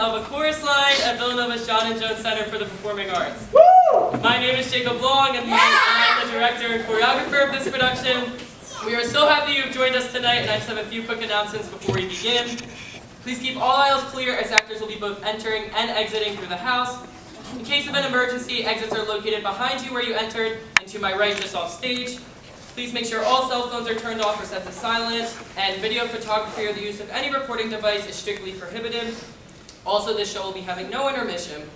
of A Chorus Line at Villanova's John and Jones Center for the Performing Arts. Woo! My name is Jacob Long, and I'm the director and choreographer of this production. We are so happy you've joined us tonight, and I just have a few quick announcements before we begin. Please keep all aisles clear, as actors will be both entering and exiting through the house. In case of an emergency, exits are located behind you where you entered, and to my right, just off stage. Please make sure all cell phones are turned off or set to silent, and video photography or the use of any recording device is strictly prohibited. Also, this show will be having no intermission.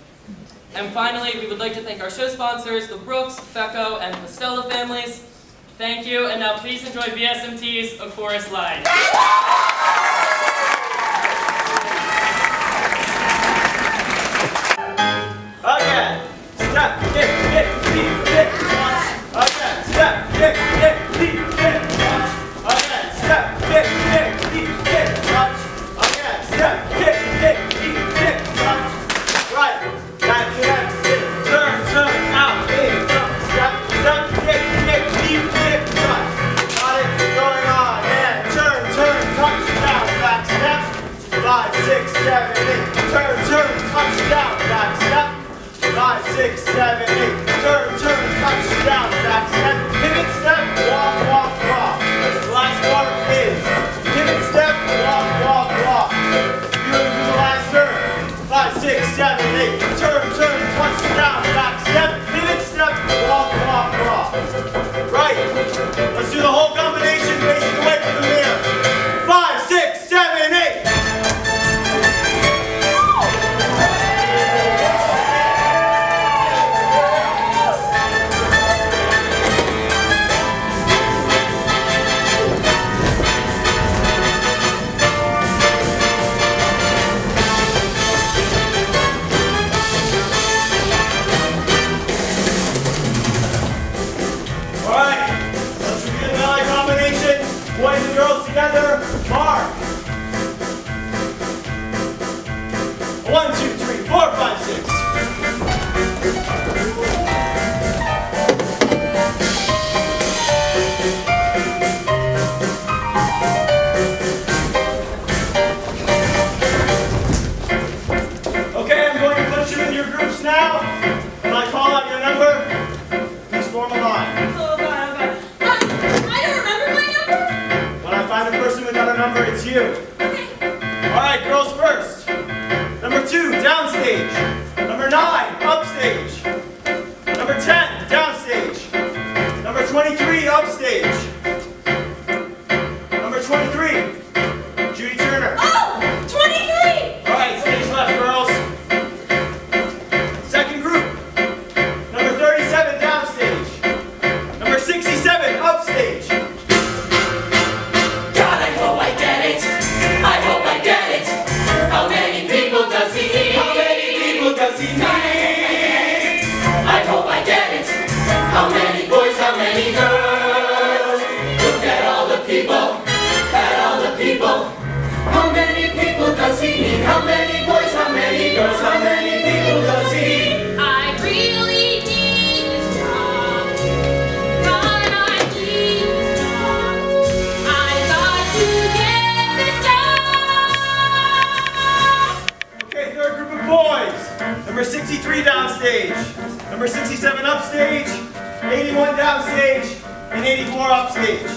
And finally, we would like to thank our show sponsors, the Brooks, Fecco, and Costello families. Thank you, and now please enjoy VSMT's A Chorus Line. Again, step, kick, watch. Again, step, kick, watch. Again, step, kick, watch. Again, step, kick, watch. Right, back to that, turn, out, in, step, kick, watch. Got it, going on, and turn, touchdown, back step. 5, 6, 7, 8, turn, touchdown, back step. 5, 6, 7, 8, turn, touchdown, back step, pivot step, walk. The last part is pivot step, walk. You're going to do the last turn. 5, 6, 7, 8, turn, touchdown, back step, pivot step, walk. Right, let's do the whole combination facing away from the mirror. 5, 6, 7, 8. Boys and girls together, mark. 1, 2, 3, 4, 5, 6. Okay, I'm going to put you in your groups now. When I call out your number, please form a line. Find a person without a number, it's you. Okay. Alright, girls first. Number 2, downstage. Number 9, upstage. Number 10, downstage. Number 23, upstage. Number 23, Judy Turner. Oh, 23! Alright, stage left, girls. Second group. Number 37, downstage. Number 67, upstage. I hope I get it. How many boys, how many girls? Look at all the people, How many people does he need? How many boys, how many girls? How many people does he need? I really need this job. God, I need this job. I got to get the job. Okay, third group of boys. Number 63 downstage, number 67 upstage, 81 downstage, and 84 upstage.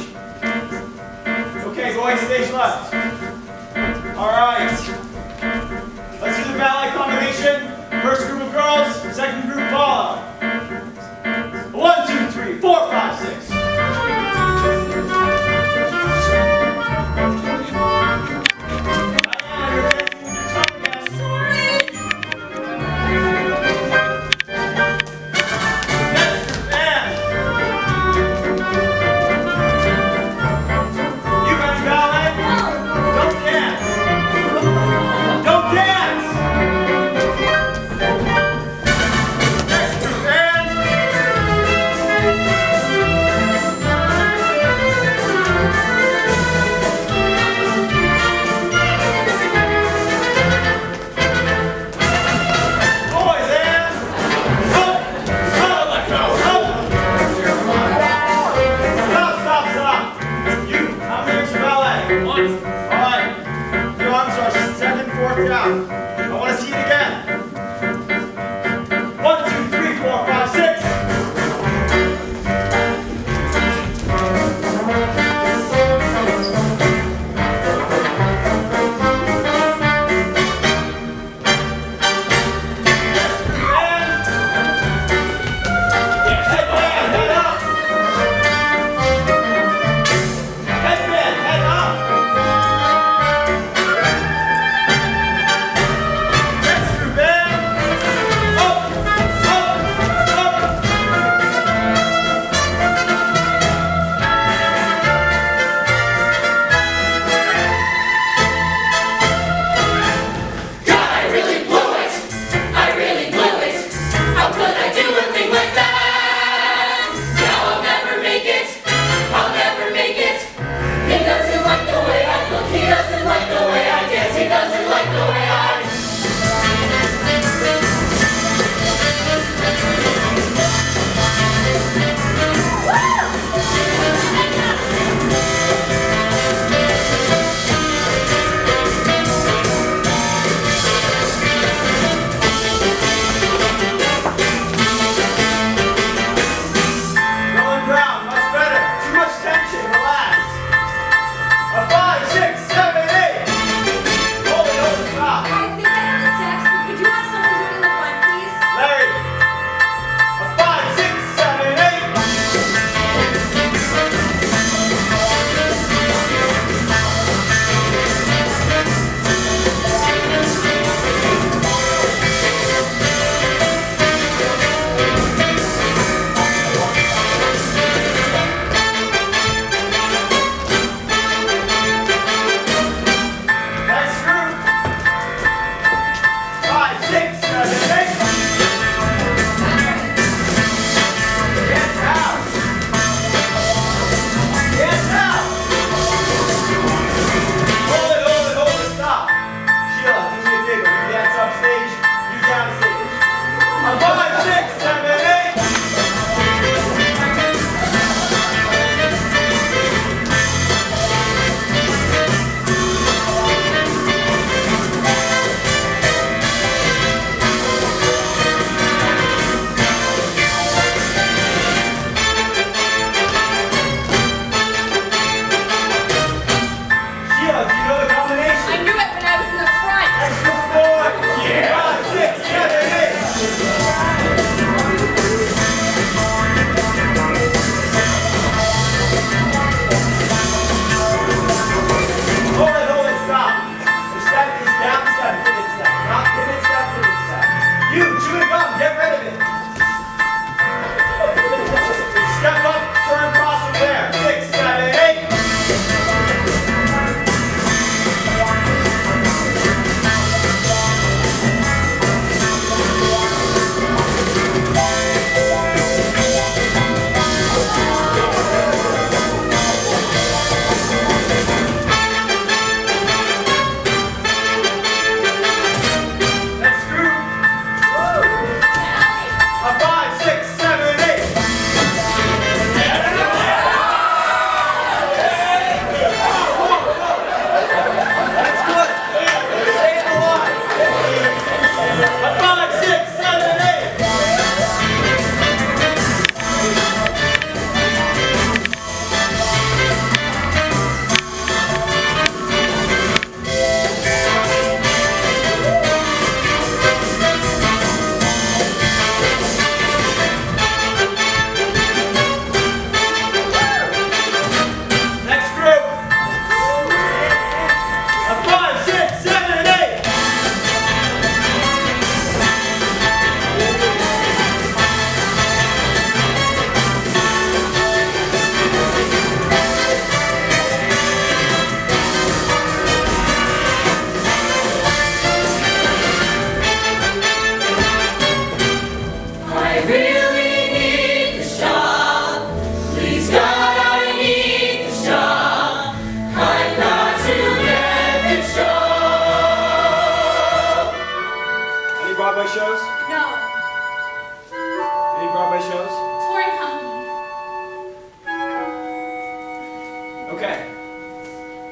Okay, boys, stage left. Alright. Let's do the ballet combination. First group of girls, second group follow. 1, 2, 3, 4, 5, 6. Next group.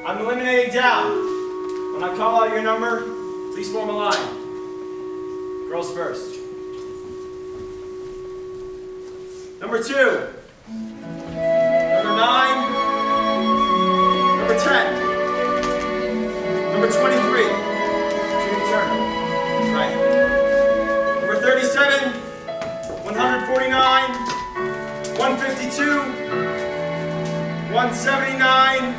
I'm eliminating down. When I call out your number, please form a line. Girls first. Number 2. Number 9. Number 10. Number 23. Judy Turner. Right. Number 37. 149. 152. 179.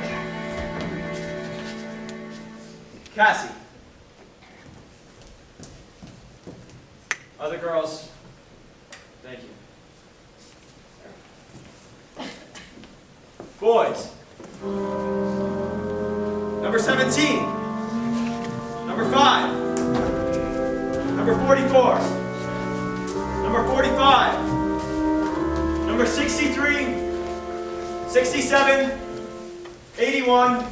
Cassie. Other girls. Thank you. Boys. Number 17. Number 5. Number 44. Number 45. Number 63. 67. 81.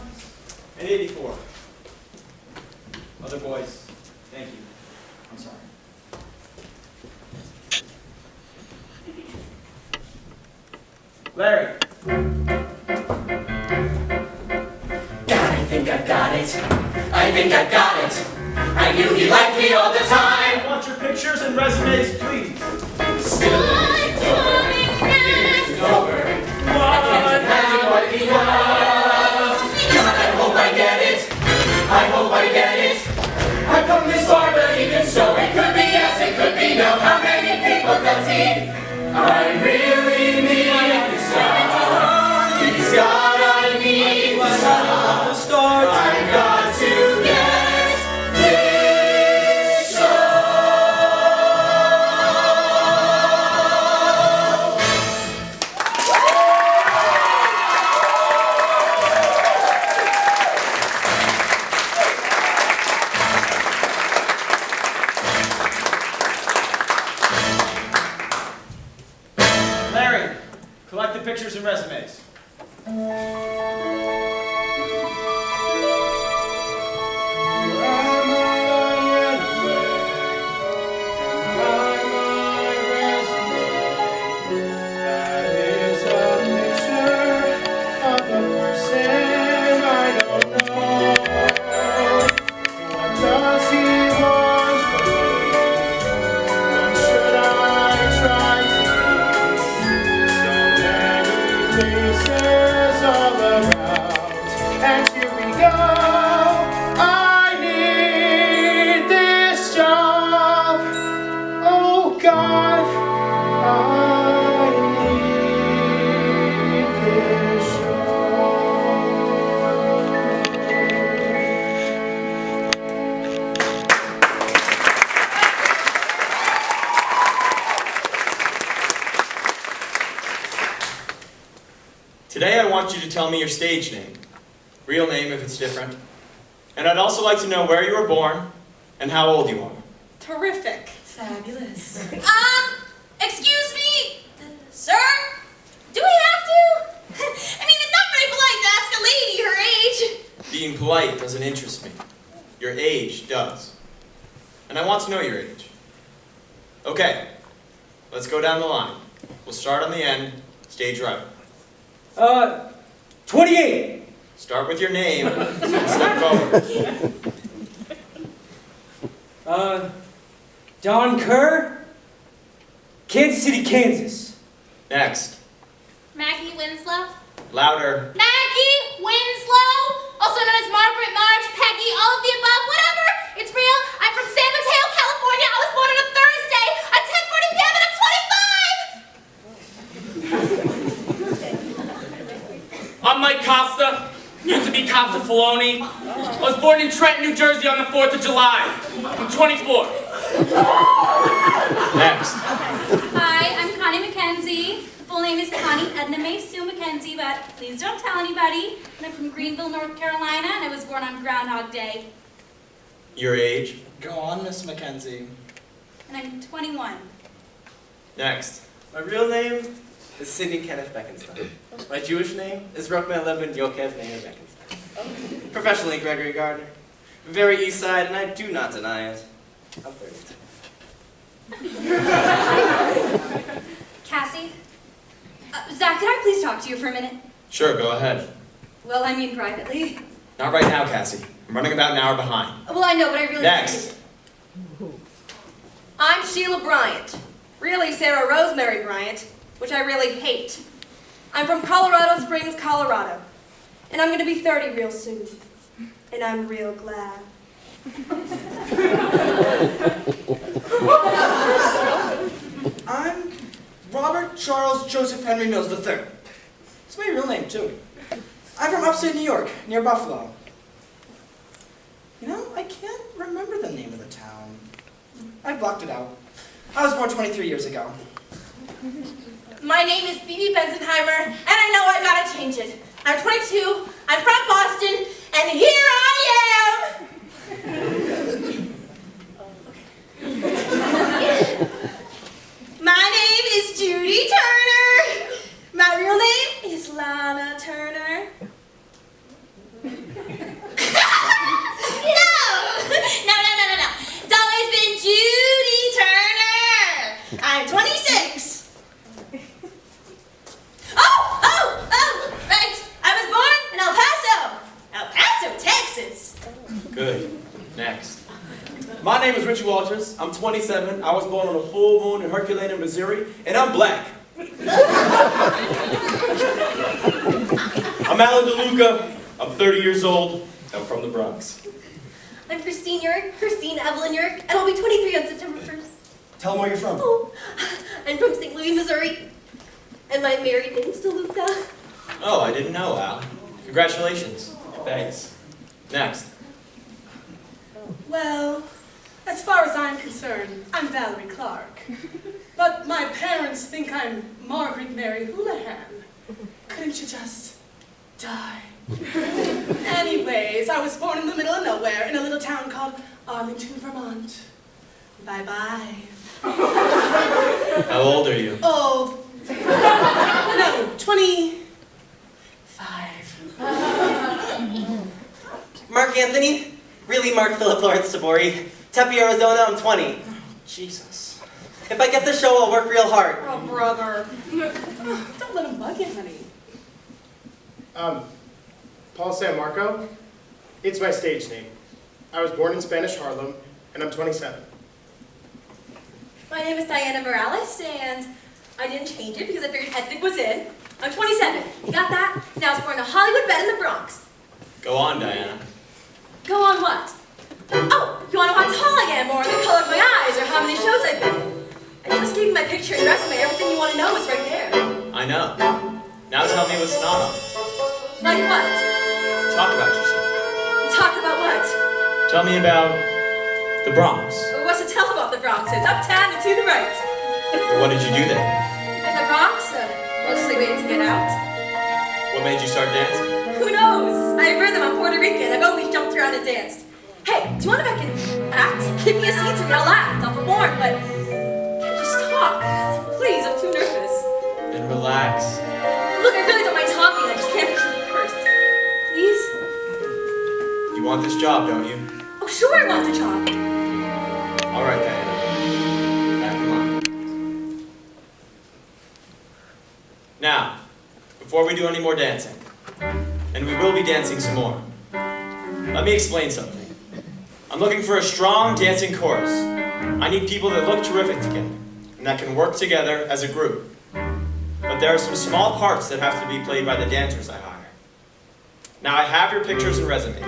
And 84. Other boys. Thank you. I'm sorry. Larry. I think I've got it. I think I've got it. I knew he liked me all the time. I want your pictures and resumes, please. Still, it's over. What he was. God, I hope I get it. I hope I get it. I've come this far, but even so, it could be yes, it could be no. How many people does he? I really need this job. He's got, I need this job. I've got to get this Larry, collect the pictures and resumes. Today I want you to tell me your stage name, real name if it's different, and I'd also like to know where you were born and how old you are. Terrific. Fabulous. Excuse me, sir? Do we have to? I mean, it's not very polite to ask a lady her age. Being polite doesn't interest me. Your age does. And I want to know your age. Okay, let's go down the line. We'll start on the end, stage right. 28. Start with your name and step forward. Don Kerr, Kansas City, Kansas. Next. Maggie Winslow? Louder. Maggie Winslow? Also known as Margaret, Marge, Peggy, all of the above, whatever. It's real. I'm from San Mateo, California. I was born on a Thursday at 10:40 p.m. and I'm 25! I'm Mike Costa. Used to be Costa Filoni. I was born in Trenton, New Jersey on the 4th of July. I'm 24. Next. Hi, I'm Connie McKenzie. The full name is Connie Edna Mae Sue McKenzie, but please don't tell anybody. And I'm from Greenville, North Carolina, and I was born on Groundhog Day. Your age. Go on, Miss Mackenzie. And I'm 21. Next. My real name is Sidney Kenneth Beckenstein. My Jewish name is Rochman Levin Yokev Meir Beckenstein. Professionally, Gregory Gardner. Very east side, and I do not deny it. I'm 32. Cassie? Zach, could I please talk to you for a minute? Sure, go ahead. Well, I mean privately. Not right now, Cassie. I'm running about an hour behind. Well, I know, but I really Next. I'm Sheila Bryant. Really Sarah Rosemary Bryant, which I really hate. I'm from Colorado Springs, Colorado. And I'm going to be 30 real soon. And I'm real glad. I'm Robert Charles Joseph Henry Mills III. It's my real name, too. I'm from upstate New York, near Buffalo. You know, I can't remember the name of the town. I blocked it out. I was born 23 years ago. My name is Phoebe Benzenheimer, and I know I gotta change it. I'm 22, I'm from Boston, and here I am! My name is Judy Turner. My real name is Lana Turner. No. It's always been Judy Turner. I'm 26. Right. I was born in El Paso, Texas. Good. Next. My name is Richie Walters. I'm 27. I was born on a full moon in Herculaneum, Missouri, and I'm black. I'm Alan DeLuca. I'm 30 years old. I'm from the Bronx. I'm Christine Evelyn Yerk, and I'll be 23 on September 1st. Tell them where you're from. Oh, I'm from St. Louis, Missouri, and my married name's DeLuca. Oh, I didn't know, Al. Congratulations. Thanks. Next. Well, as far as I'm concerned, I'm Valerie Clark. But my parents think I'm Margaret Mary Houlihan. Couldn't you just die? Anyways, I was born in the middle of nowhere in a little town called Arlington, Vermont. Bye-bye. How old are you? Old. No, 25. Mark Anthony, really Mark Philip Lawrence Tabori. Tempe, Arizona, I'm 20. Jesus. If I get the show, I'll work real hard. Oh, brother. Don't let him bug you, honey. Paul San Marco. It's my stage name. I was born in Spanish Harlem, and I'm 27. My name is Diana Morales, and I didn't change it because I figured ethnic was in. I'm 27. You got that? Now I was born in a Hollywood bed in the Bronx. Go on, Diana. Go on what? Oh, you want to know how tall I am, or the color of my eyes, or how many shows I've been in? I just gave you my picture and resume. Everything you want to know is right there. I know. Now tell me what's not on. Like what? Talk about yourself. Talk about what? Tell me about the Bronx. What's to tell about the Bronx? It's uptown and to the right. What did you do there? In the Bronx, mostly waiting to get out. What made you start dancing? Who knows? I have rhythm. I'm Puerto Rican. I've always jumped around and danced. Hey, do you want to back and act? Give me a seat to me. I'll laugh. I'll perform, but can't just talk. Please, I'm too nervous. Then relax. Look, I really don't mind talking. I just can't be first. Please? You want this job, don't you? Oh, sure I want the job. All right, Diana. Back in line. Now, before we do any more dancing, and we will be dancing some more, let me explain something. I'm looking for a strong dancing chorus. I need people that look terrific together, and that can work together as a group. But there are some small parts that have to be played by the dancers I hire. Now, I have your pictures and resumes.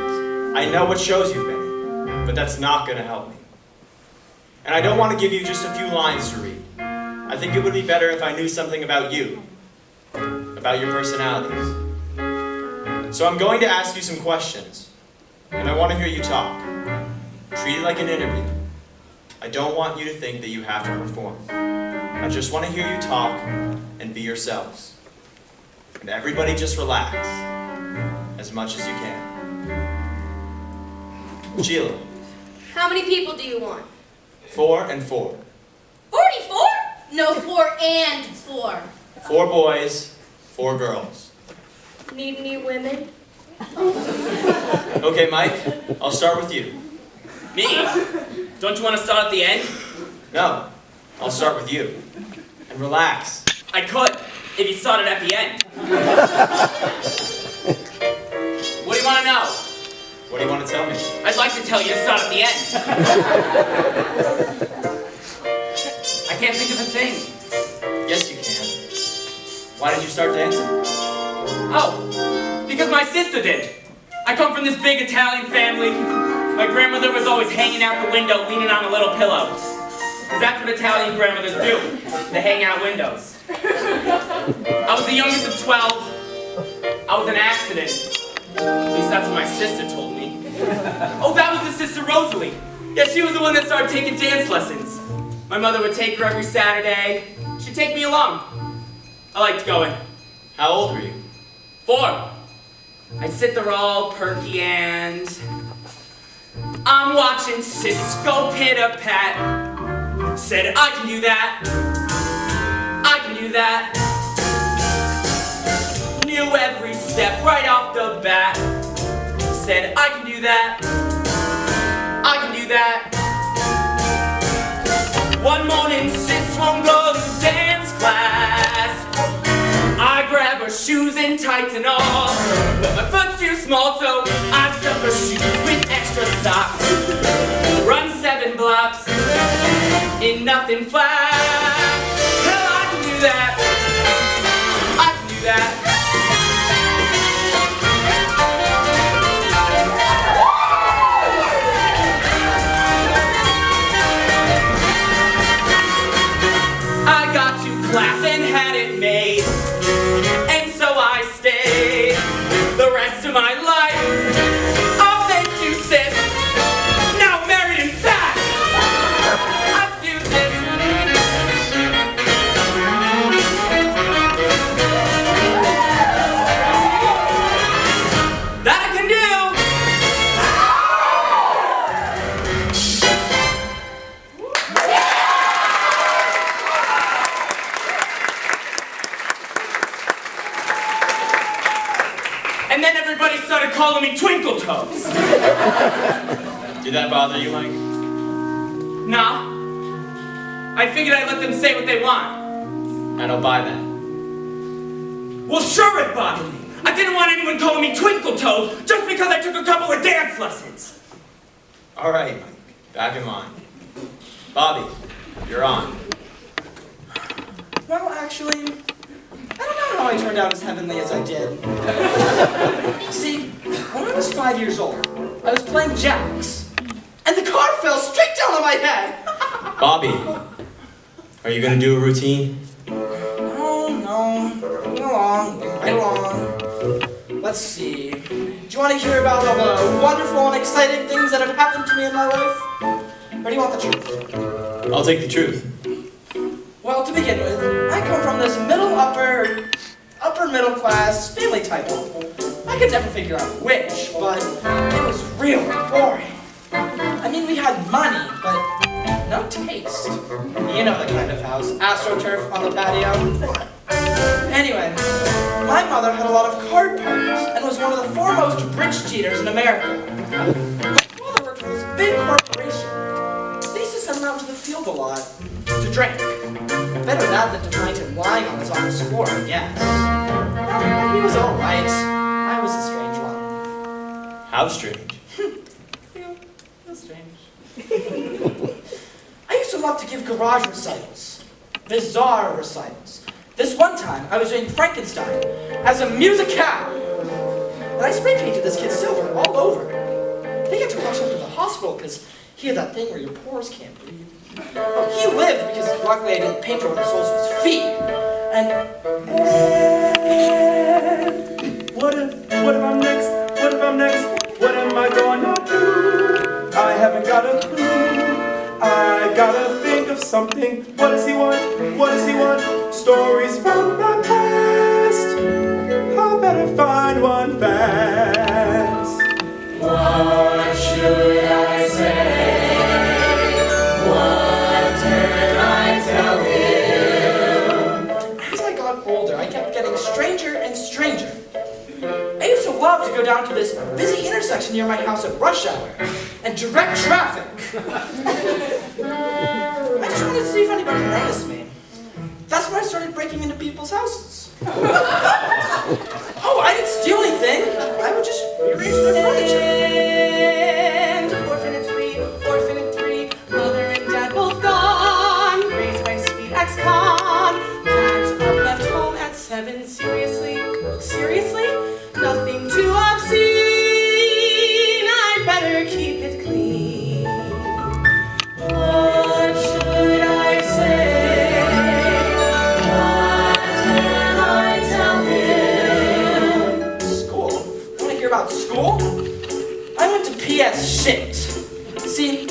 I know what shows you've been in, but that's not going to help me. And I don't want to give you just a few lines to read. I think it would be better if I knew something about you, about your personalities. So I'm going to ask you some questions, and I want to hear you talk. Treat it like an interview. I don't want you to think that you have to perform. I just want to hear you talk and be yourselves. And everybody just relax, as much as you can. Sheila. How many people do you want? 4 and 4. 44? No, 4 and 4. 4 boys, 4 girls. Need any women? Okay, Mike, I'll start with you. Me? Don't you want to start at the end? No, I'll start with you. And relax. I could, if you started at the end. What do you want to know? What do you want to tell me? I'd like to tell you to start at the end. I can't think of a thing. Yes, you can. Why did you start dancing? Oh, because my sister did. I come from this big Italian family. My grandmother was always hanging out the window, leaning on a little pillow. Because that's what Italian grandmothers do. They hang out windows. I was the youngest of 12. I was an accident. At least that's what my sister told me. Oh, that was the sister Rosalie. Yeah, she was the one that started taking dance lessons. My mother would take her every Saturday. She'd take me along. I liked going. How old were you? 4. I'd sit there all perky and I'm watching Cisco pitter-pat. Said, I can do that. I can do that. Knew every step right off the bat. Said, I can do that. I can do that. One morning, sis won't go to dance class. I grab her shoes and tights and all, but my foot's too small, so I stuff her shoes with extra socks. Run 7 blocks in nothing flat. Hell, I can do that. I can do that. I got to class and had it made, and so I stayed the rest of my life. Oh, thank you, sis. Now I'm married and fat. I do this. That I can do. And then everybody started calling me Twinkle Toes. Did that bother you, Mike? Nah. I figured I'd let them say what they want. I don't buy that. Well, sure it bothered me. I didn't want anyone calling me Twinkle Toes just because I took a couple of dance lessons. All right, Mike. Back in line. Bobby, you're on. Well, actually, I don't know how I turned out as heavenly as I did. See, when I was 5 years old, I was playing jacks, and the car fell straight down on my head. Bobby, are you going to do a routine? Oh, no. Go along, right along. Let's see. Do you want to hear about all the wonderful and exciting things that have happened to me in my life? Or do you want the truth? I'll take the truth. Well, to begin with, I come from this upper middle class family type home. I could never figure out which, but it was really boring. I mean, we had money, but no taste. You know the kind of house, AstroTurf on the patio. Anyway, my mother had a lot of card parties and was one of the foremost bridge cheaters in America. My father worked for this big corporation. They used to send him out to the field a lot to drink. Better that than to find him lying on his office floor, I guess. He was all right. I was the strange one. How strange? Strange. I used to love to give garage recitals. Bizarre recitals. This one time, I was doing Frankenstein as a musicale. And I spray painted this kid silver all over. They had to rush him to the hospital because he had that thing where your pores can't breathe. Oh, he lived because luckily I didn't paint over the soles of his feet. And What if I'm next? What if I'm next? What am I gonna do? I haven't got a clue. I gotta think of something. What does he want? What does he want? Stories from the past. I better find one fast. What should I say? What can I tell him? as I got older, I kept getting stranger and stranger. I used to love to go down to this busy intersection near my house at rush hour and direct traffic. I just wanted to see if anybody noticed me. That's when I started breaking into people's houses. Oh, I didn't steal anything. I would just rearrange their furniture. about school? I went to PS shit. See,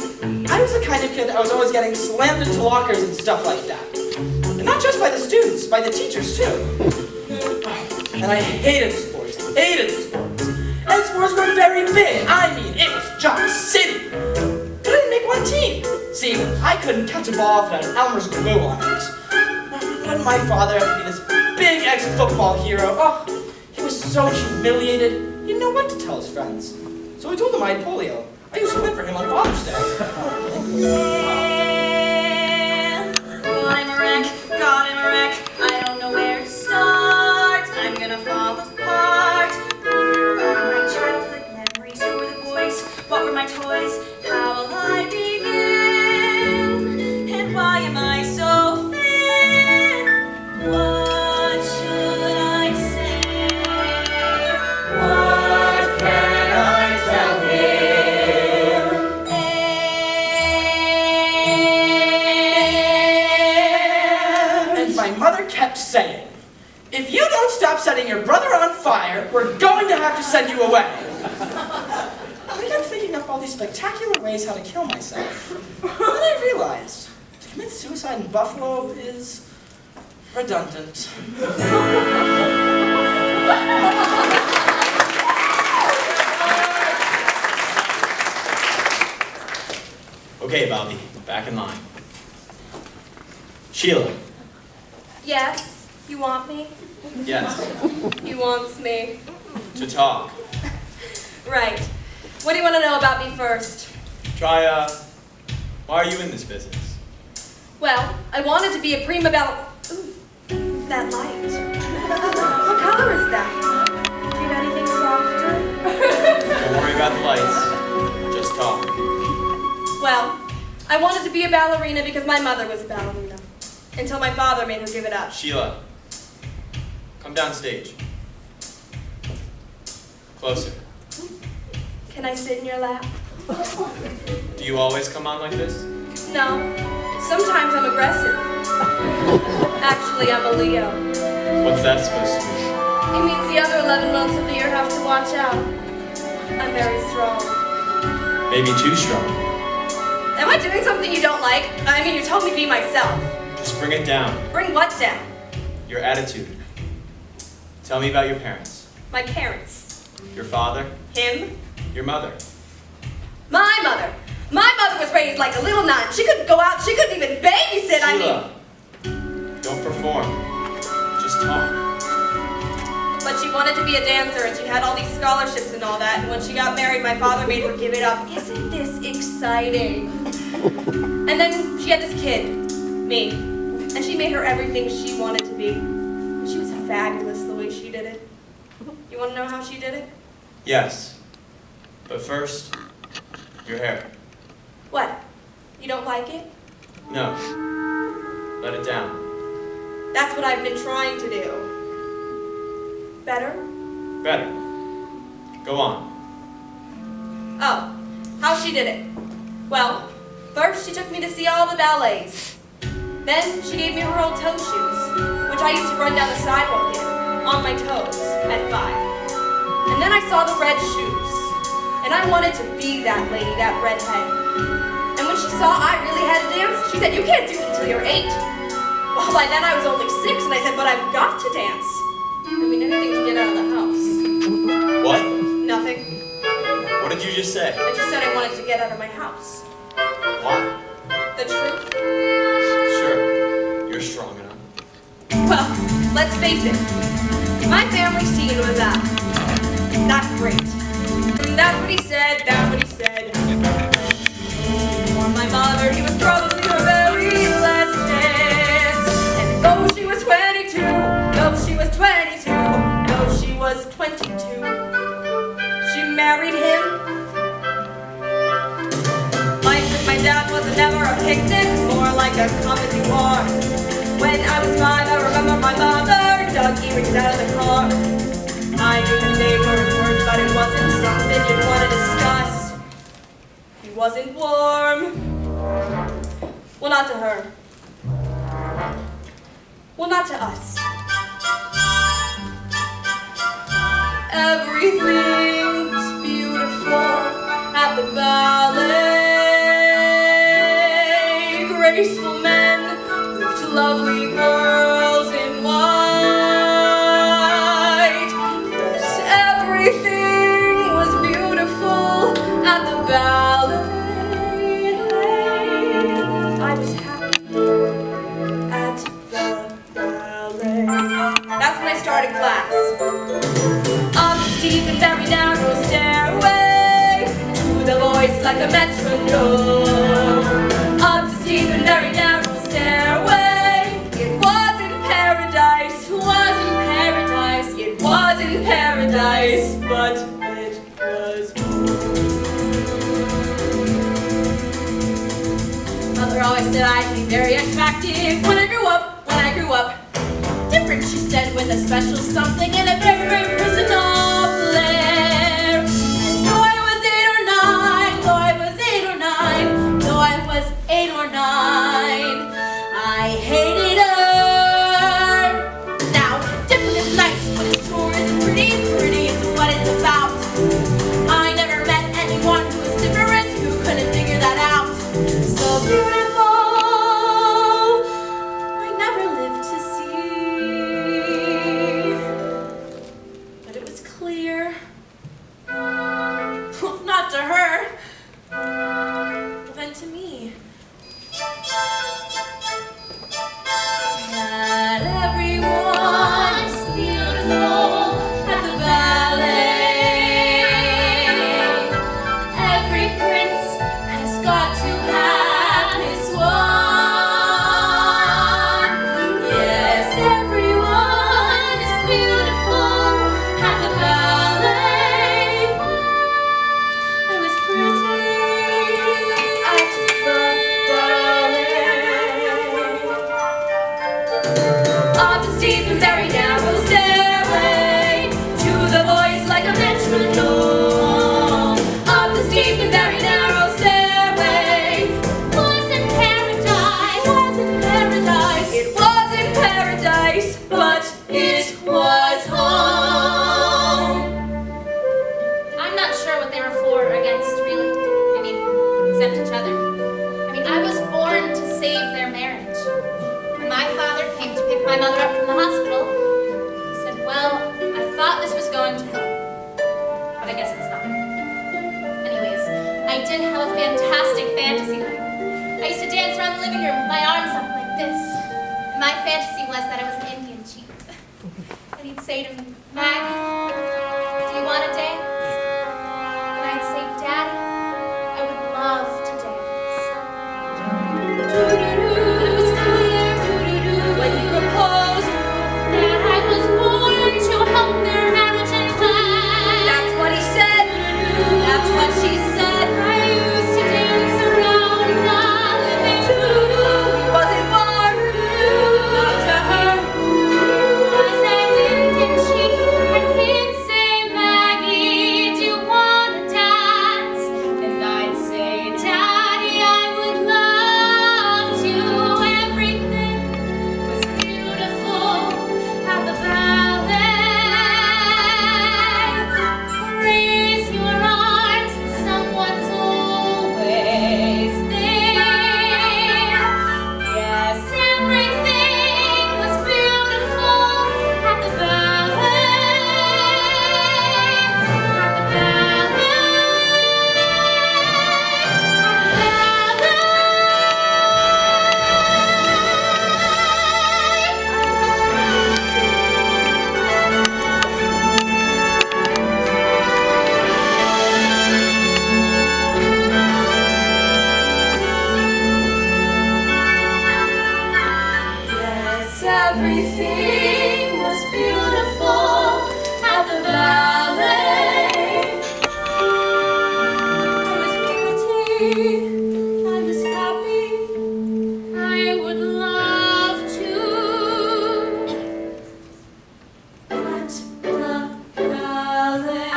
I was the kind of kid that was always getting slammed into lockers and stuff like that. And not just by the students, by the teachers too. And I hated sports, And sports were very big. I mean, it was Jock City. But I didn't make one team. See, I couldn't catch a ball if it had Elmer's glue on it. When my father had to be this big ex-football hero, oh, he was so humiliated, he didn't know what to tell his friends. So I told him I had polio. I used to win for him on Father's Day. I'm a wreck, God, I'm a wreck. I don't know where to start. I'm gonna fall apart. Where are my childhood memories? Who were the boys? What were my toys? How will I begin? And why am I so thin? What should I say? What can I tell him? And my mother kept saying, if you don't stop setting your brother on fire, we're going to have to send you away. I kept thinking up all these spectacular ways how to kill myself. And then I realized, to commit suicide in Buffalo is redundant. Okay, Bobby, back in line. Sheila. Yes, you want me? Yes. You wants me. To talk. Right. What do you want to know about me first? Why are you in this business? Well, I wanted to be a prima ballerina. Ooh, that light. What color is that? Do you have anything softer? Don't worry about the lights. Just talk. Well, I wanted to be a ballerina because my mother was a ballerina. Until my father made her give it up. Sheila, come downstage. Closer. Can I sit in your lap? Do you always come on like this? No. Sometimes I'm aggressive. Actually, I'm a Leo. What's that supposed to mean? It means the other 11 months of the year have to watch out. I'm very strong. Maybe too strong. Am I doing something you don't like? I mean, you told me to be myself. Just bring it down. Bring what down? Your attitude. Tell me about your parents. My parents. Your father. Him. Your mother. My mother. My mother was raised like a little nun. She couldn't go out. She couldn't even babysit. Sheila, don't perform. Just talk. But she wanted to be a dancer, and she had all these scholarships and all that. And when she got married, my father made her give it up. Isn't this exciting? And then she had this kid, me. And she made her everything she wanted to be. And she was fabulous the way she did it. You want to know how she did it? Yes. But first, your hair. What? You don't like it? No. Let it down. That's what I've been trying to do. Better? Better. Go on. Oh, how she did it. Well, first she took me to see all the ballets. Then she gave me her old toe shoes, which I used to run down the sidewalk in, on my toes, at 5. And then I saw the red shoes. And I wanted to be that lady, that redhead. And when she saw I really had to dance, she said, you can't do it until you're 8. Well, by then I was only 6, and I said, but I've got to dance. I mean, anything to get out of the house. What? Nothing. What did you just say? I just said I wanted to get out of my house. Why? The truth? Sure. You're strong enough. Well, let's face it. My family scene was not great. And that's what he said, that's what he said. For my mother, he was probably her very last chance. And though she was 22, though she was 22, though she was 22, she married him. Life with my dad was never a picnic, more like a come as you are. When I was 5, I remember my mother dug earrings out of the car. I knew that they were words, but it wasn't something you'd want to discuss. He wasn't warm. Well, not to her. Well, not to us. Everything graceful men with lovely girls in white. Yes, everything was beautiful at the ballet. I was happy at the ballet. That's when I started class. On the steep and very narrow stairway to the voice like a metronome. Up the steep and very narrow stairway. It was in paradise. It was in paradise. It was in paradise, but it was. Mother always said I'd be very attractive when I grew up. When I grew up. Different, she said, with a special something and a very, very personal flair. And though I was 8 or 9, though I was 8 or 9, though I was 8 or 9, I hated her. Now, different is nice, but it sure is pretty, pretty is what it's about. I never met anyone who was different, who couldn't figure that out. So beautiful. To her, but then to me. Not everyone is beautiful at the ballet. Every prince has got to have his one. Yes, everyone is beautiful at the ballet. Up the steep and very narrow stairway to the voice like a metronome. Up the steep and very narrow stairway. Was in paradise. Was in paradise. It was in paradise, but it was home. I'm not sure what they were for or against, really. I mean, except each other. I mean, I was born to save their marriage. When my father came to pick my mother up from the hospital, he said, well, I thought this was going to help, but I guess it's not. Anyways, I did have a fantastic fantasy life. I used to dance around the living room with my arms up like this. And my fantasy was that I was an Indian chief. And he'd say to me, Maggie, do you want to dance? And I'd say, Daddy, I would love to dance. It was clear when he proposed that I was born to help their marriage and plan. That's what he said. That's what she said. I used to dance around the living room. He wasn't born, not to her. Was an Indian chief, and he'd say, Maggie, do you want to dance? And I'd say, Daddy, I would love to. Everything was beautiful at the ballet. Raise your arms and someone's always there. Yes, everything was beautiful at the ballet. At the Yes, everything was beautiful at the ballet. I was pretty, I was happy. I would love to at the ballet.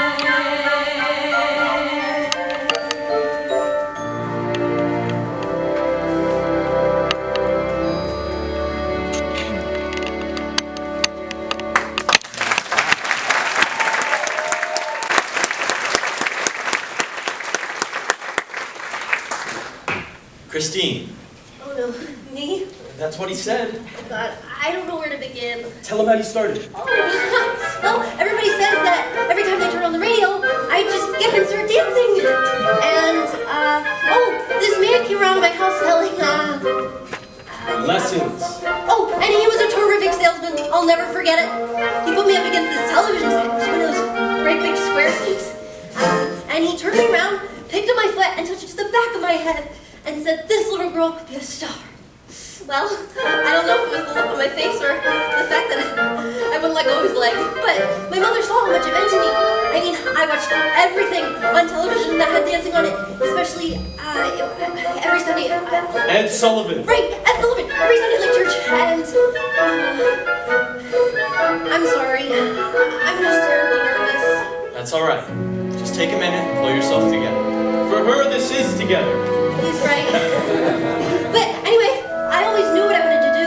Christine, Oh no, me? That's what he said. Oh God, I don't know where to begin. Tell him how you started. Oh, well, everybody says that every time they turn on the radio, I just get and start dancing. And, this man came around my house selling, Lessons. oh, and he was a terrific salesman. I'll never forget it. He put me up against this television set. It was one of those great big square things. And he turned me around, picked up my foot, and touched it to the back of my head, and said, "This little girl could be a star." Well, I don't know if it was the look on my face or the fact that I wouldn't let go of his leg, but my mother saw how much it meant to me. I mean, I watched everything on television that had dancing on it, especially every Sunday. Ed Sullivan. Right, Ed Sullivan, every Sunday like church, and I'm sorry, I'm just terribly nervous. That's all right. Just take a minute and pull yourself together. For her, this is together. He's right. But anyway, I always knew what I wanted to do.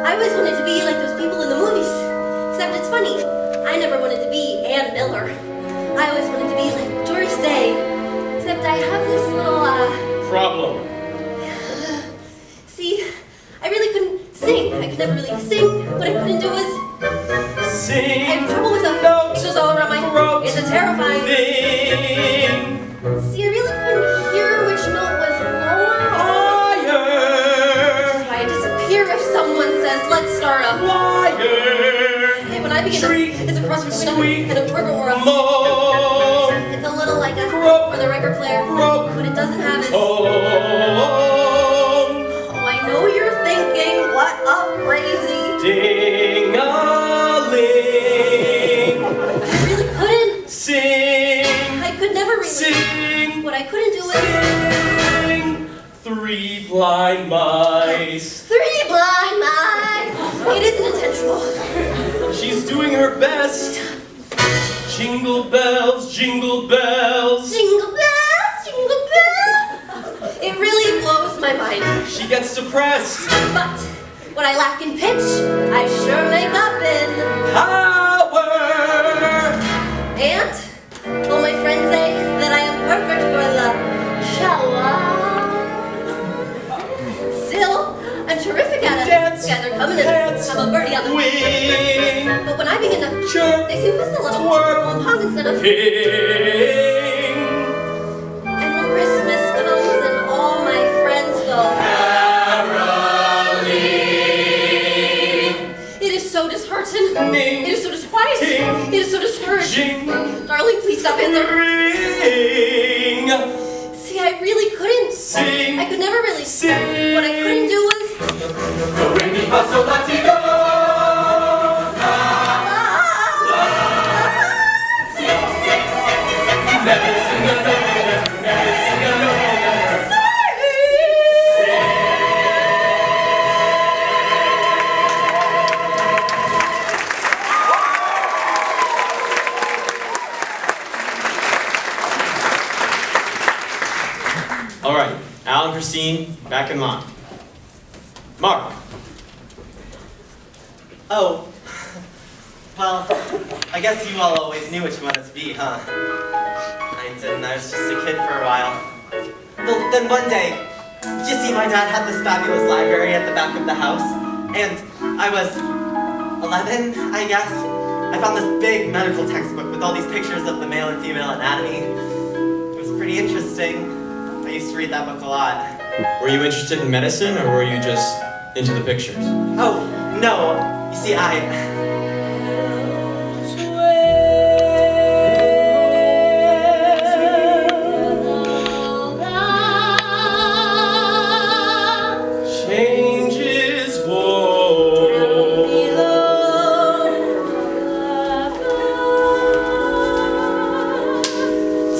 I always wanted to be like those people in the movies. Except it's funny, I never wanted to be Ann Miller. I always wanted to be like Doris Day. Except I have this little, Problem. See, I really couldn't sing. I could never really sing. What I couldn't do was Sing. I have trouble with the Note. pictures all around my Throat. It's a terrifying. Thing. See, I really couldn't hear which note was lower. Higher. I disappear if someone says, "Let's start a Wire. Hey, when I begin Shriek. it's a cross between Squeak. and a turbo or a Moan. It's a little like a Croak. or the record player, Croak. but it doesn't have its. Tone. Oh, I know you're thinking, what a crazy. Ding-a-ling. I really couldn't. Sing. I could never really. Sing. What I couldn't do was Sing. Three blind mice. three blind mice. It isn't intentional. She's doing her best. Jingle bells, jingle bells. Jingle bells, jingle bells. It really blows my mind. She gets depressed. But what I lack in pitch, I sure make up in Power. And all my friends say that I am perfect for the shower. Still, I'm terrific at it. Dance. Yeah, they're coming in. Dance. I'm a birdie on the Wing. But when I begin to Chirp. they see who's the little Twerp. pong instead of. King. And when Christmas comes and all my friends go, Caroling. it is so disheartening. Ning. It is so disquieting. Ting. It is so discouraging. Jing. Darling, please stop answering. Ring. See, I really couldn't. Sing. I could never really. Sing. What I couldn't do was. Do re mi fa sol la ti do. Never sing a no, never sing a no, never. All right, Al and Christine, back in line. Mark. Oh. Well, I guess you all always knew what you wanted to be, huh? I didn't. I was just a kid for a while. Well, then one day, you see, my dad had this fabulous library at the back of the house, and I was 11, I guess. I found this big medical textbook with all these pictures of the male and female anatomy. It was pretty interesting. I used to read that book a lot. Were you interested in medicine, or were you just into the pictures? Oh, no. You see, Changes woe.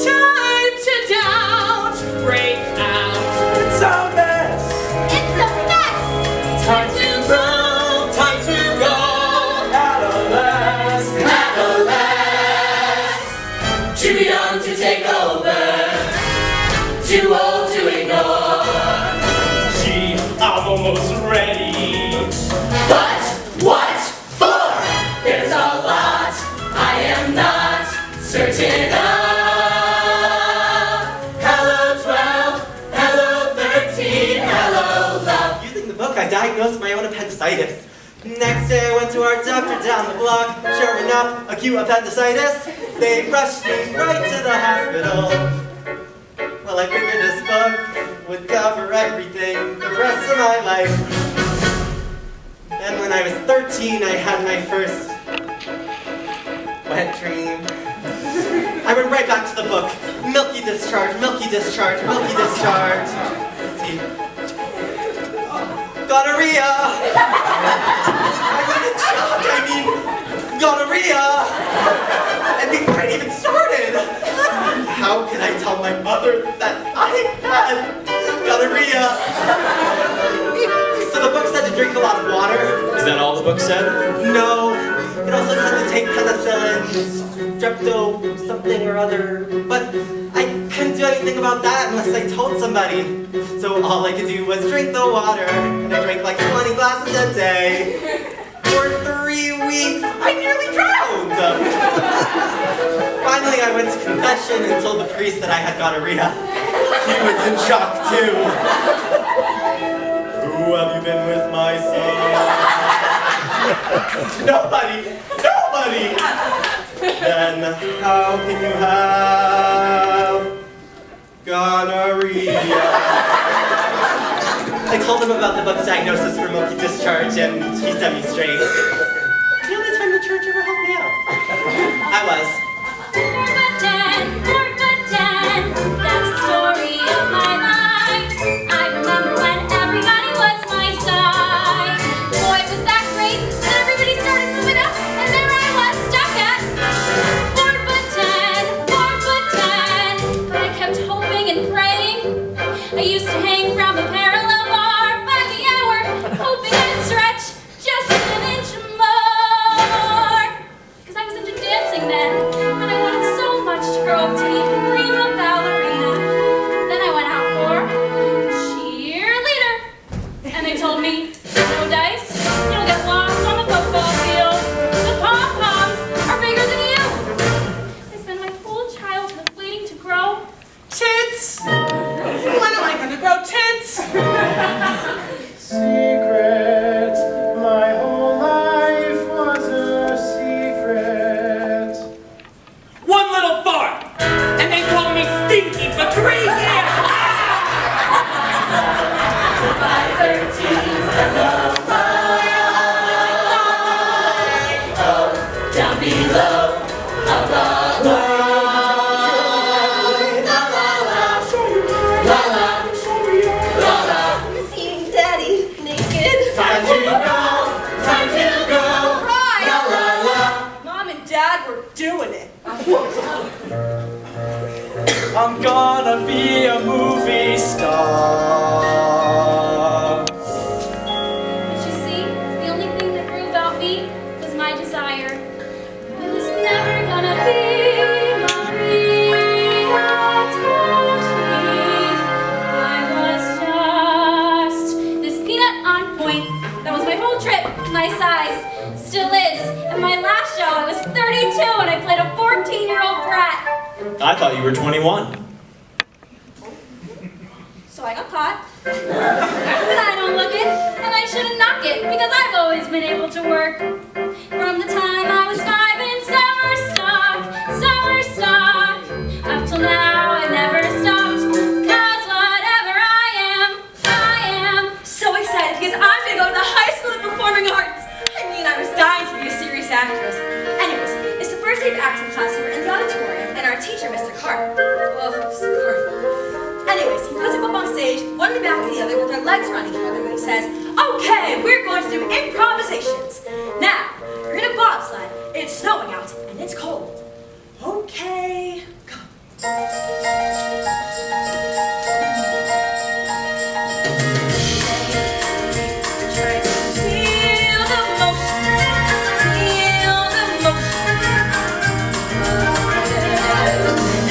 Time to doubt, break out. It's a mess. It's a mess. Time to go. Time to go. Adolescence. Adolescence, too young to take over, too old to ignore. Gee, I'm almost ready. But what for? There's a lot I am not certain of. Hello 12, hello 13, hello love. Further down the block, sure enough, acute appendicitis. They rushed me right to the hospital. Well, I figured this book would cover everything the rest of my life. Then when I was 13, I had my first wet dream. I went right back to the book. Milky discharge, milky discharge, milky discharge. Let's see. Gonorrhea! I was in shock, I mean, gonorrhea! And before it even started, how could I tell my mother that I had gonorrhea? So the book said to drink a lot of water. Is that all the book said? No, it also said to take penicillin, strepto, something or other. But I couldn't do anything about that unless I told somebody. So all I could do was drink the water, and I drank like 20 glasses a day. For 3 weeks, I nearly drowned. Finally, I went to confession and told the priest that I had gonorrhea. He was in shock too. Who have you been with, my son? Nobody! Nobody! Then how can you have gonorrhea? I told him about the book's diagnosis for milky discharge, and he set me straight. The only time the church ever helped me out. I was. Poor good Dan, that's the story of my life. I remember when everybody was my size. Boy, was that great, and everybody started moving up, and there I was stuck at 4 foot 10, but I kept hoping and praying. I used to hang around the parallel bar by the hour, hoping I'd stretch just an inch more. 'Cause I was into dancing then, and I wanted so much to grow up to be a prima ballerina. Then I went out for cheerleader, and they told me, no dice, you'll get lost on the football field. The pom-poms are bigger than you. I spent my whole childhood waiting to grow Tits! When am I gonna grow tits? Secret, my whole life was a secret. One little fart, and they called me stinky for 3 years. Down below, Seeing Daddy naked. time to go, time to go. Right. La la la. Mom and Dad were doing it. I'm gonna be a movie star. But you see, the only thing that grew about me was my desire. I was never gonna be Maria Teeth. I was just this peanut on point. That was my whole trip, my size, still is. At my last show, I was 32 and I played a 14-year-old brat. I thought you were 21. So I got caught. But I don't look it, and I shouldn't knock it, because I've always been able to work. From the time I was 5 in summer stock, up till now I never stopped. 'Cause whatever I am So excited because I'm gonna go to the High School of Performing Arts. I mean, I was dying to be a serious actress. Anyways, it's the first day of acting class, and we're in the auditorium, and our teacher, Mr. Carter. Oh, Mr. Carter. Anyways, he puts us up on stage, one in the back of the other, with our legs around each other, and he says, okay, we're going to do improvisations. Now, we're in a bobsled. It's snowing out, and it's cold. Okay, go. Try to feel the motion.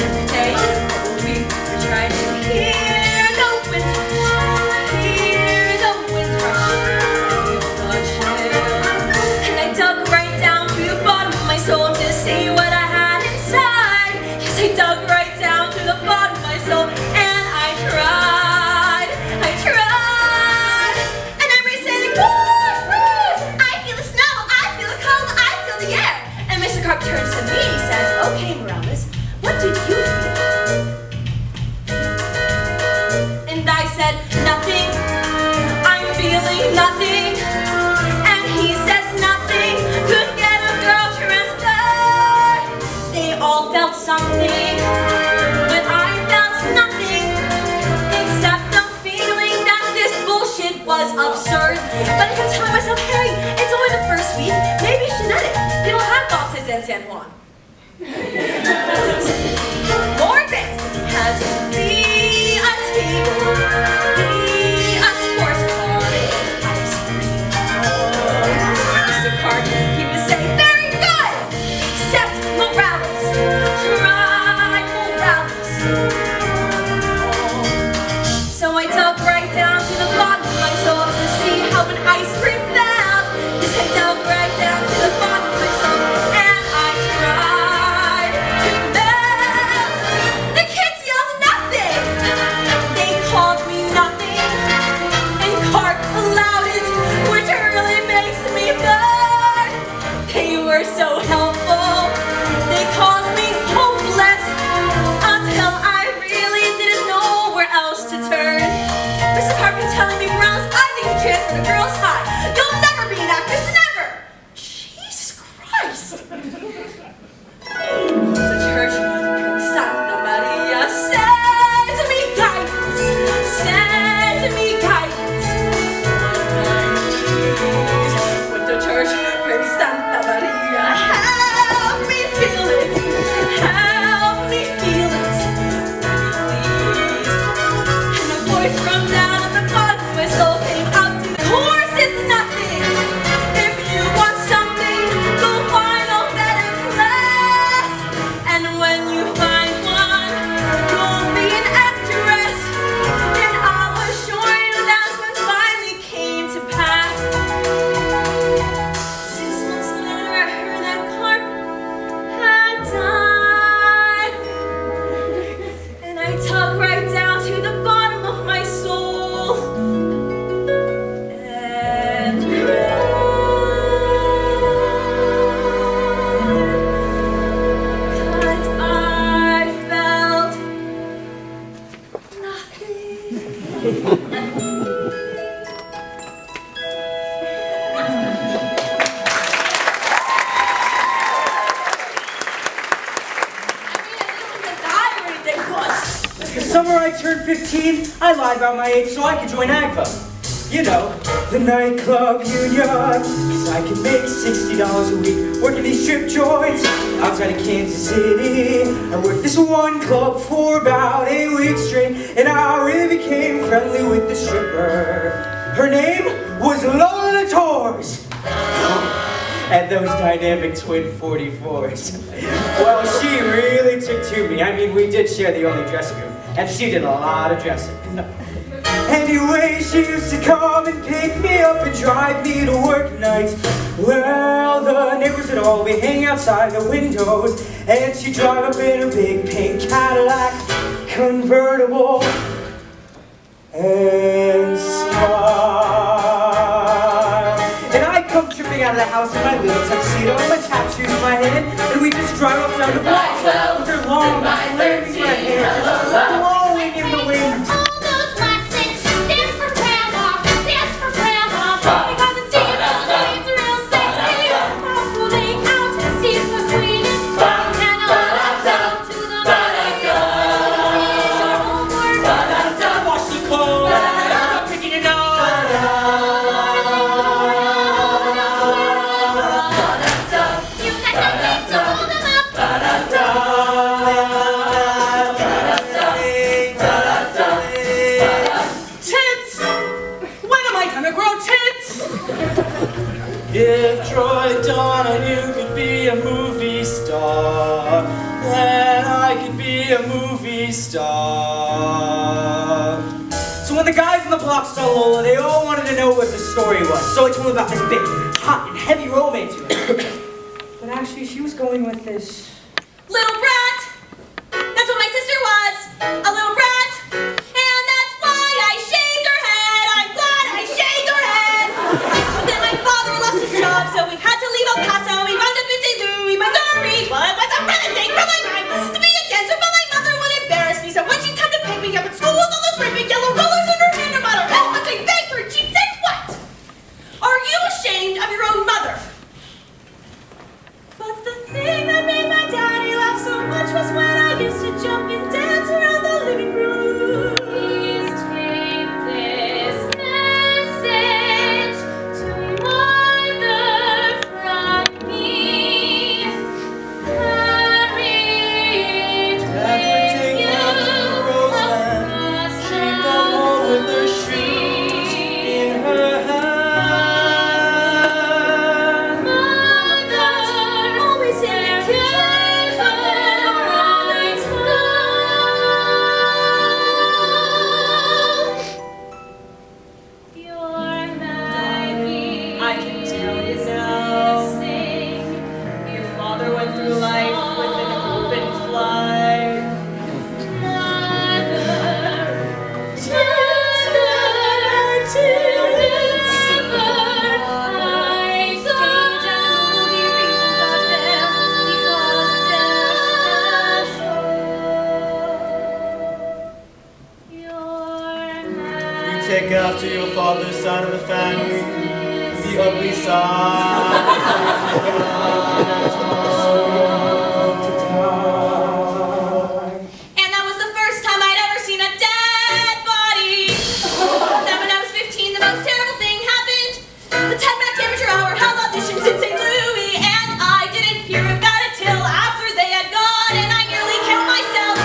Every day, we try to hear the wind rush, and I dug right down to the bottom of my soul to see what I had inside. Yes, I dug right down to the bottom. San Juan. Morbid has to be a table, be a sports car, ice cream. Mr. Carter, he was saying, very good, except Morales. Try Morales. So I dug right down to the bottom of my soul to see how an ice cream felt. Yes, I dug right down to the bottom of my soul, and I tried to melt. The kids yelled nothing. They called me nothing, and Cart allowed it, which really makes me mad. They were so helpful. They called me hopeless until I really didn't know where else to turn. Mr. Carpenter telling me, Morales, I think you transfer to girls' high. You'll never be an actress, never. Jesus Christ. The church, Santa Maria, send me guidance. Send me guidance. With the church, bring Santa Maria, help me feel it. Help me feel it. Please. And a voice from down at the bottom of my soul came out to the course is nothing. If you want something, go find a better class. And when you find one, go be an actress. And I'll assure you that's what finally came to pass. 6 months later, I heard that Clark had died. And I dug right down to the bottom of my soul and cried. 'Cause I felt nothing. The summer I turned 15, I lied about my age so I could join AGVA. You know, the nightclub union. So I could make $60 a week working these strip joints outside of Kansas City. I worked this one club for about 8 weeks straight, and I really became friendly with the stripper. Her name was Lola Torres. And those dynamic twin 44s. Well, she really took to me. I mean, we did share the only dressing room, and she did a lot of dressing. Anyway, she used to come and pick me up and drive me to work nights. Well, the neighbors would all be hanging outside the windows, and she'd drive up in her big pink Cadillac convertible and smile. And I'd come tripping out of the house in my little tuxedo and my tap shoes in my hand, and we'd just drive up down the block with her long, flaming red hair just blowing in the wind. If Troy Donna you could be a movie star, then I could be a movie star. So when the guys on the block saw Lola, they all wanted to know what the story was. So I told them about this big, hot, and heavy romance with her. But actually, she was going with this. Little brat! That's what my sister was! A little brat! And that's why I shaved her head! I'm glad I shaved her head! But then my father lost his job, so we had to leave El Paso. We wound up in St. Louis, Missouri. Well, it was a running thing for my mind to be a dancer, but my mother would embarrass me. So when she'd come to pick me up at school with all those great big yellow rollers in her hand, no matter how much I begged her, she'd say, what? Are you ashamed of your own mother? But the thing that made my daddy laugh so much take after your father's side of the family, the ugly side. And that was the first time I'd ever seen a dead body. Then when I was 15, the most terrible thing happened. The 10-Mac amateur hour held auditions in St. Louis, and I didn't hear about it till after they had gone, and I nearly killed myself.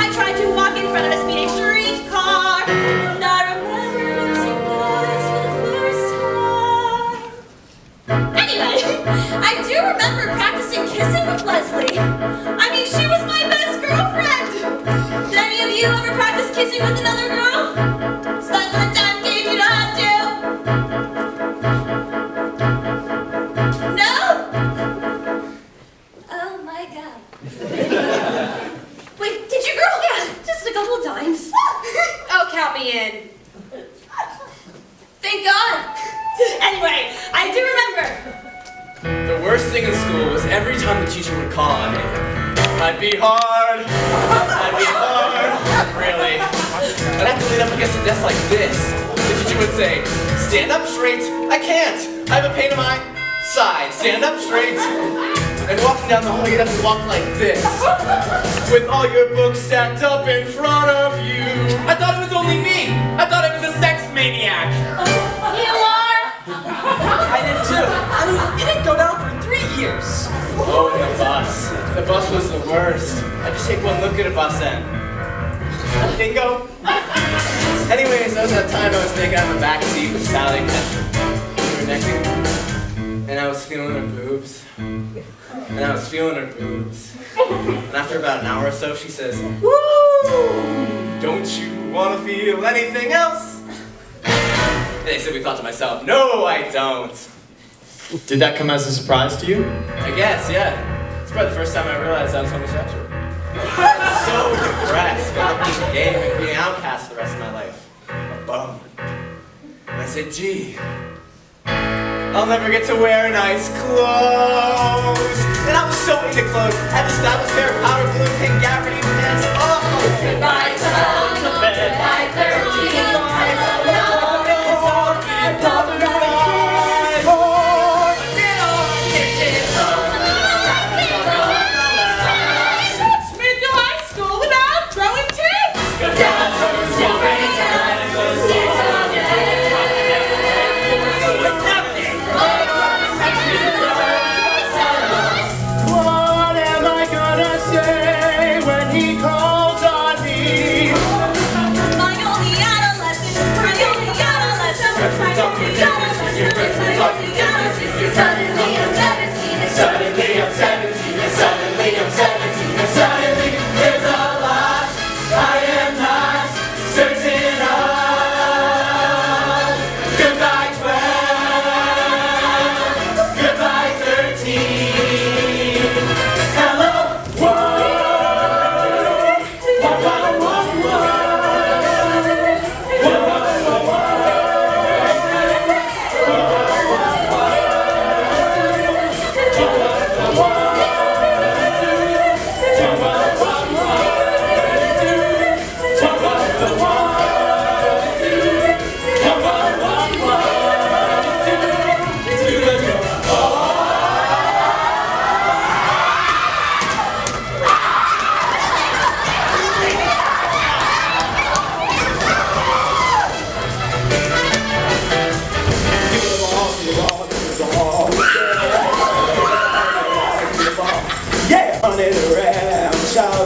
I tried to walk in front of a speeding streetcar, and I remember losing boys for the first time. Anyway, I do remember practicing kissing with Leslie. I mean, she was my best girlfriend. Did any of you ever practice kissing with another girl? Spend the time gave you not to. No? Oh my god. Wait, did you, girl? Yeah, just a couple of times. Oh, count me in. Thank God. Anyway, I do remember. The worst thing in school was every time the teacher would call on me. I'd be hard. Really. I'd have to lean up against the desk like this. The teacher would say, stand up straight. I can't. I have a pain in my side. Stand up straight. And walking down the hall, you'd have to walk like this. With all your books stacked up in front of you. I thought it was only me. I thought I was a sex maniac. You are. I did too. I mean, it didn't go down for 3 years. Oh, and the bus. The bus was the worst. I'd just take one look at a bus and bingo. Anyways, that was that time I was making out in the back seat with Sally we were necking. And I was feeling her boobs. And after about an hour or so, she says, woo! Don't you want to feel anything else? And I simply thought to myself, no, I don't. Did that come as a surprise to you? I guess, yeah. It's probably the first time I realized I was homosexual. I was so depressed about being gay and being outcast the rest of my life. A bum. And I said, gee, I'll never get to wear nice clothes. And I was so into clothes. I had this fabulous pair of powder blue and pink Gafferty pants. Oh! Goodbye, son. Goodbye, 13.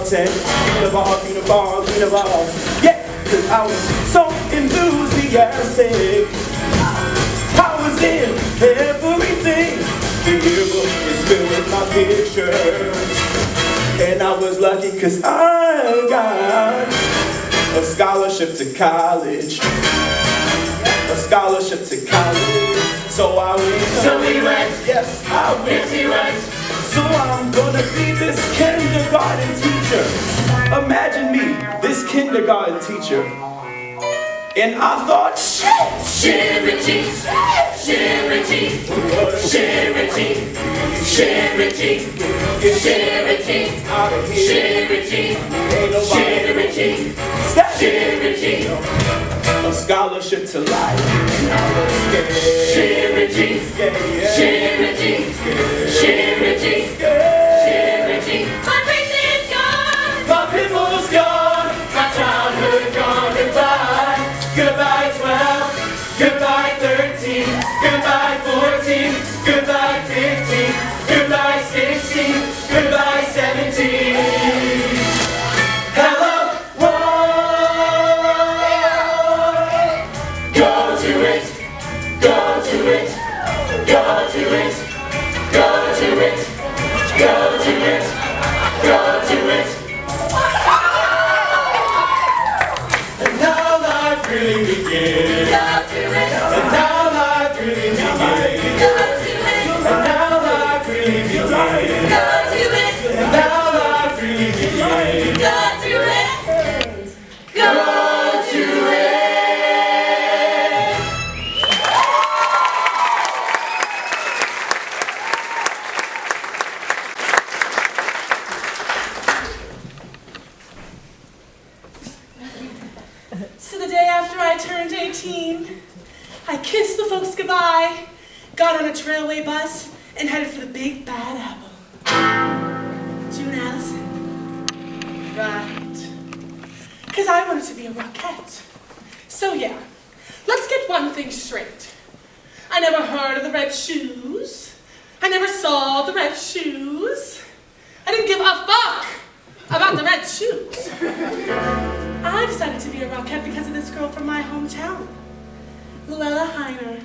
Give me the ball, yeah, cause I was so enthusiastic. I was in everything. The yearbook is filled with my pictures. And I was lucky cause I got a scholarship to college. A scholarship to college. So I went. So we went. Yes, I went. Yes, he went. So I'm gonna be this kindergarten teacher. Imagine me, this kindergarten teacher. And I thought, shit, Richie, shit, Richie, shit, Richie, shit, Richie, shit, Richie, out of here, shit, Richie, ain't nobody, shit, Richie, stop, shit, Richie. scholarship to life. And I was scared. Shimmy-jee, shimmy-jee, shimmy-jee, shimmy-jee. My bracelet's gone, My pimple's gone, my childhood gone. Goodbye, goodbye 12, goodbye 13, goodbye 14, goodbye 15, goodbye 16, goodbye 17. Hello, world. go to it, go to it, go to it, go to it, go to it, go to it. And now life really begins. Go to it, And now life really begins. go to it, And now life really begins. go to it, And now life really begins. go to it, go to it. So the day after I turned 18, I kissed the folks goodbye, got on a trailway bus, and headed for the big bad apple. June Allison. Right. Because I wanted to be a rockette. So yeah, let's get one thing straight. I never heard of the red shoes. I never saw the red shoes. I didn't give a fuck about the red shoes. I decided to be a rockette because of this girl from my hometown. Luella Heiner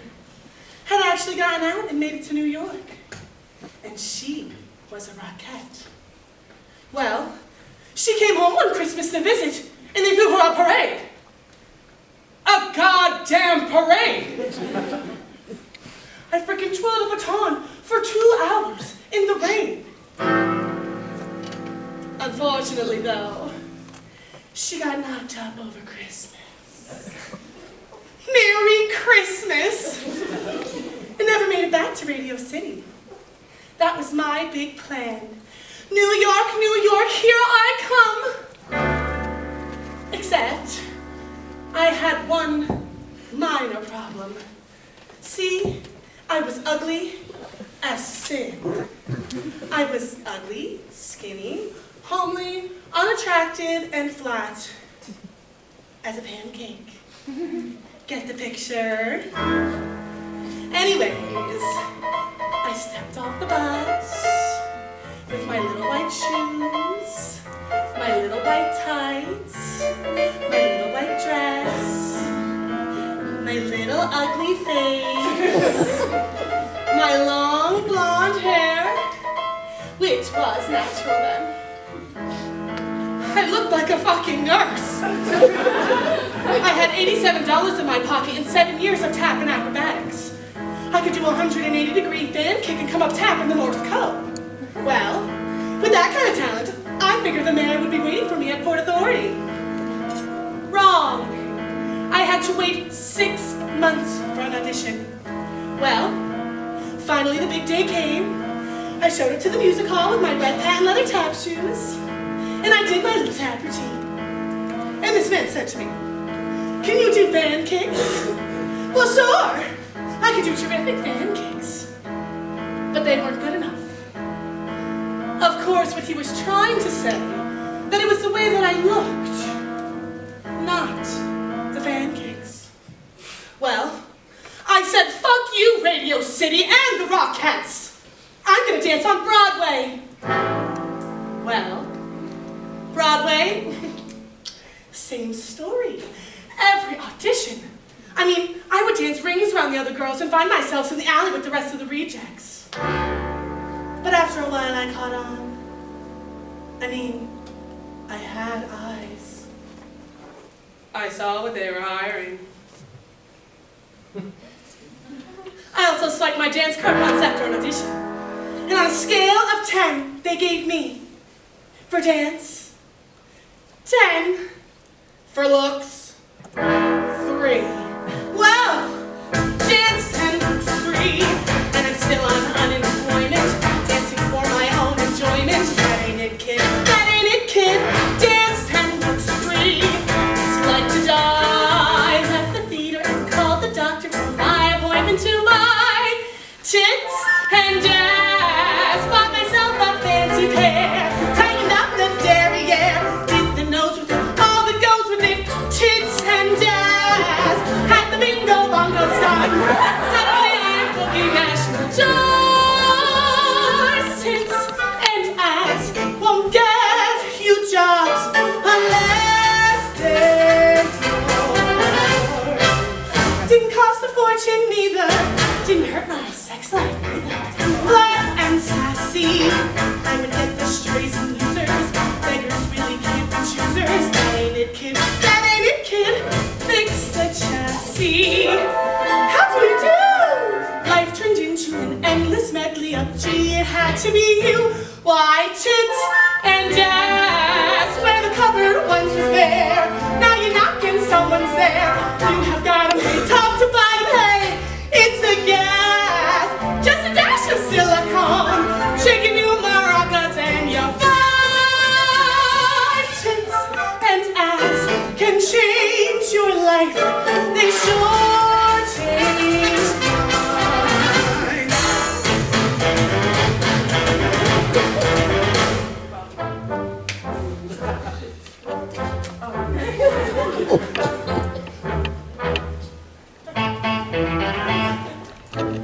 had actually gotten out and made it to New York. And she was a rockette. Well, she came home on Christmas to visit, and they threw her a parade. A goddamn parade! I freaking twirled a baton for 2 hours in the rain. Unfortunately, though, she got knocked up over Christmas. Merry Christmas! And never made it back to Radio City. That was my big plan. New York, here I come! Except, I had one minor problem. See, I was ugly as sin. I was ugly, skinny, homely, unattractive, and flat as a pancake. Get the picture? Anyways, I stepped off the bus with my little white shoes, my little white tights, my little white dress, my little ugly face, my long blonde hair, which was natural then. I looked like a fucking nurse. I had $87 in my pocket and 7 years of tap and acrobatics. I could do a 180-degree band kick and come up tap in the Morse code. Well, with that kind of talent, I figured the man would be waiting for me at Port Authority. Wrong. I had to wait 6 months for an audition. Well, finally the big day came. I showed up to the music hall with my red patent leather tap shoes. And I did my little tap routine. And this man said to me, "Can you do fan kicks?" Well, sure. I could do terrific fan kicks. But they weren't good enough. Of course, what he was trying to say, that it was the way that I looked, not the fan kicks. Well, I said, "Fuck you, Radio City and the Rockettes. I'm gonna dance on Broadway." Well, Broadway, same story. Every audition. I mean, I would dance rings around the other girls and find myself in the alley with the rest of the rejects. But after a while, I caught on. I mean, I had eyes. I saw what they were hiring. I also swiped my dance card once after an audition. And on a scale of 10, they gave me, for dance, 10, for looks, 3. Well, dance 10 looks 3, and I'm still on unemployment, dancing for my own enjoyment. That ain't it, kid. That ain't it, kid. Dance 10 looks 3. It's like to die. Left the attention neither. Didn't hurt my sex life either. Black and sassy. I would get the strays and losers. Beggars really can't be choosers. That ain't it, kid. That ain't it, kid. Fix the chassis. How do you do? Life turned into an endless medley of gee, it had to be you. Why, tits and ass, where the cupboard once was bare. Now you're knocking, someone's there. You have got 'em from top to bottom, hey, it's the gas. Just a dash of silicone, shaking you maracas and your fine. Tits and ass can change your life. They sure change mine.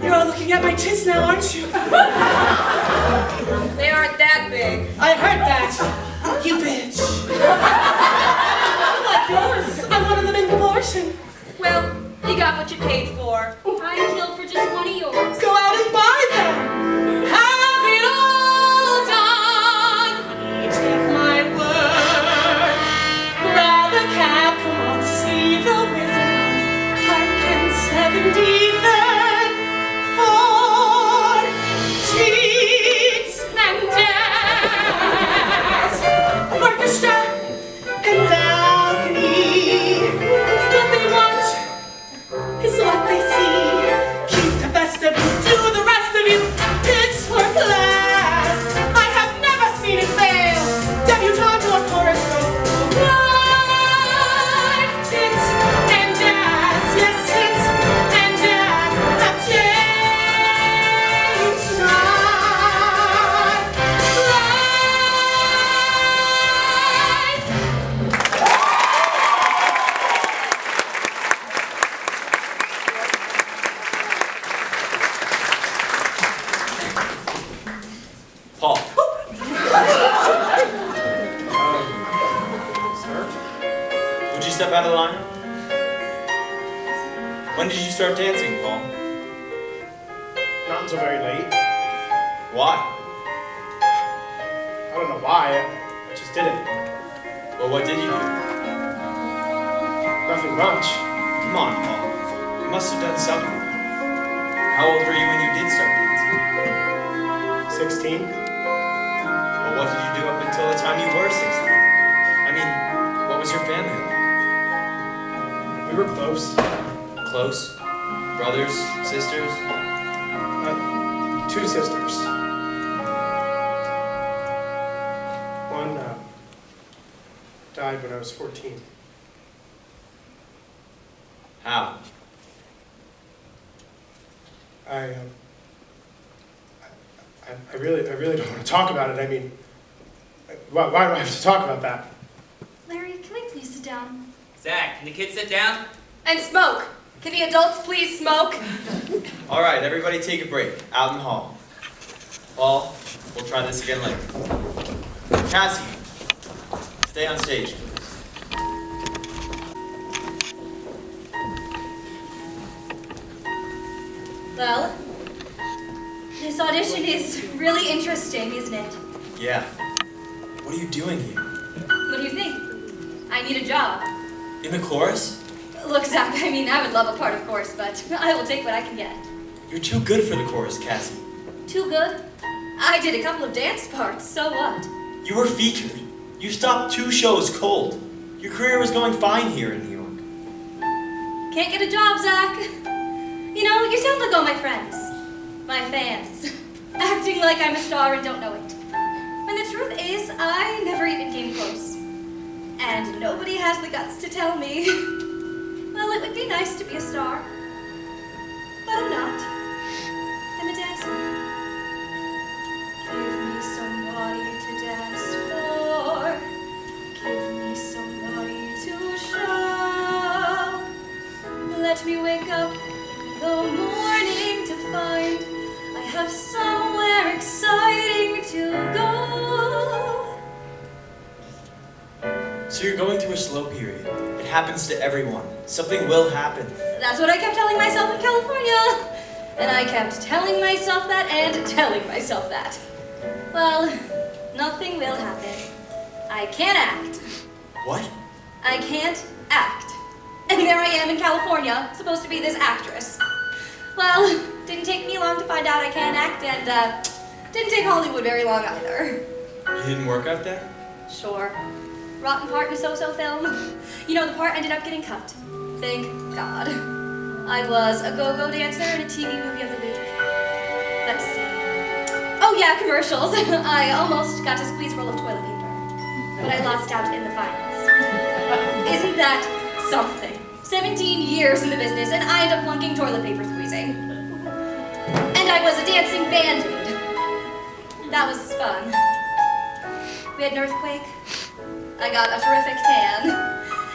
You're all looking at my tits now, aren't you? They aren't that big. I heard that. You bitch. Like yours. I wanted them in abortion. Well, you got what you paid for. I'd kill for just one of yours. Go out and buy them. Have it all done. You take my word. Grab a cab, come on, see the wizard. Park in 73rd for cheats and jazz. Orchestra and balcony. What they want is what they see. Keep the best of you, do the rest of you. It's for class. I have never seen it fail. Debutante or chorus go. Right, tits and jazz. Yes, tits and jazz have changed my life. Paul. Sir? Would you step out of line? When did you start dancing, Paul? Not until very late. Why? I don't know why. I just did it. Well, what did you do? Nothing much. Come on, Paul. You must have done something. How old were you when you did start dancing? 16. Well, what did you do up until the time you were 16? I mean, what was your family like? We were close. Close? Brothers? Sisters? 2 sisters. One died when I was 14. How? I really don't want to talk about it. I mean, why do I have to talk about that? Larry, can we please sit down? Zach, can the kids sit down? And smoke. Can the adults please smoke? All right, everybody take a break. Out in the hall. Paul, we'll try this again later. Cassie, stay on stage, please. Well, this audition is really interesting, isn't it? Yeah. What are you doing here? What do you think? I need a job. In the chorus? Look, Zach, I mean, I would love a part, of course, but I will take what I can get. You're too good for the chorus, Cassie. Too good? I did a couple of dance parts, so what? You were featured. You stopped 2 shows cold. Your career was going fine here in New York. Can't get a job, Zach. You know, you sound like all my friends. My fans. Acting like I'm a star and don't know it. When the truth is, I never even came close. And nobody has the guts to tell me, well, it would be nice to be a star. But I'm not. I'm a dancer. Give me somebody to dance for. Give me somebody to show. Let me wake up the morning to find I have somewhere exciting to go. So you're going through a slow period. It happens to everyone. Something will happen. That's what I kept telling myself in California. And I kept telling myself that and telling myself that. Well, nothing will happen. I can't act. What? I can't act. And there I am in California, supposed to be this actress. Well, didn't take me long to find out I can't act, and didn't take Hollywood very long either. You didn't work out there? Sure. Rotten part in a so-so film. You know, the part ended up getting cut. Thank God. I was a go-go dancer in a TV movie of the week. Let's see. Oh yeah, commercials. I almost got to squeeze a roll of toilet paper, but I lost out in the finals. Isn't that something? 17 years in the business, and I ended up flunking toilet paper squeezing. And I was a dancing band-aid. That was fun. We had an earthquake. I got a terrific tan.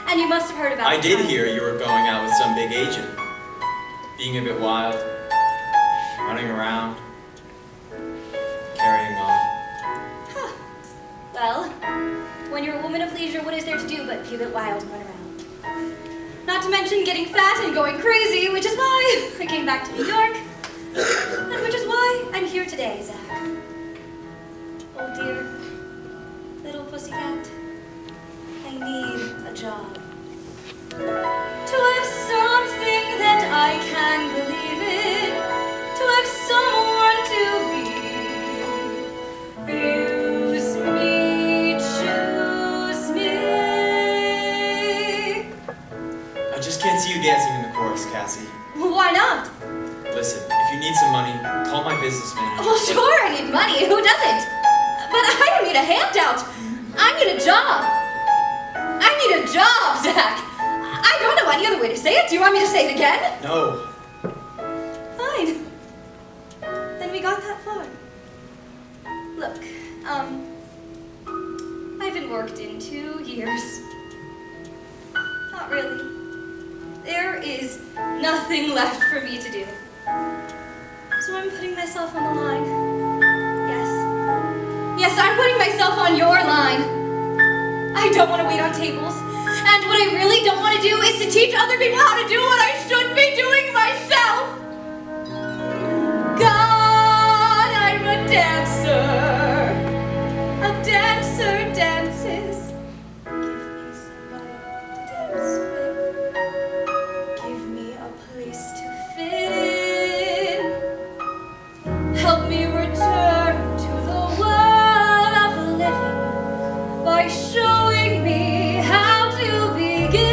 And you must have heard about I the did time. hear you were going out with some big agent. Being a bit wild. Running around. Carrying on. Huh. Well, when you're a woman of leisure, what is there to do but be a bit wild and run around? Not to mention getting fat and going crazy, which is why I came back to New York. And which is why I'm here today, Zach. Oh dear, little pussycat, I need a job. To have something that I can believe in, to have someone to be. Use me, choose me. I just can't see you dancing in the chorus, Cassie. Why not? Listen, if you need some money, call my business manager. Well, sure, I need money. Who doesn't? But I don't need a handout. I need a job. I need a job, Zach. I don't know any other way to say it. Do you want me to say it again? No. Fine. Then we got that far. Look, I haven't worked in 2 years. Not really. There is nothing left for me to do. So I'm putting myself on the line. Yes. Yes, I'm putting myself on your line. I don't want to wait on tables. And what I really don't want to do is to teach other people how to do what I should be doing myself. God, I'm a dancer. A dancer dances. Give me somebody to dance with. Give me a place to fit in. Help me return to the world of the living by showing me how to begin.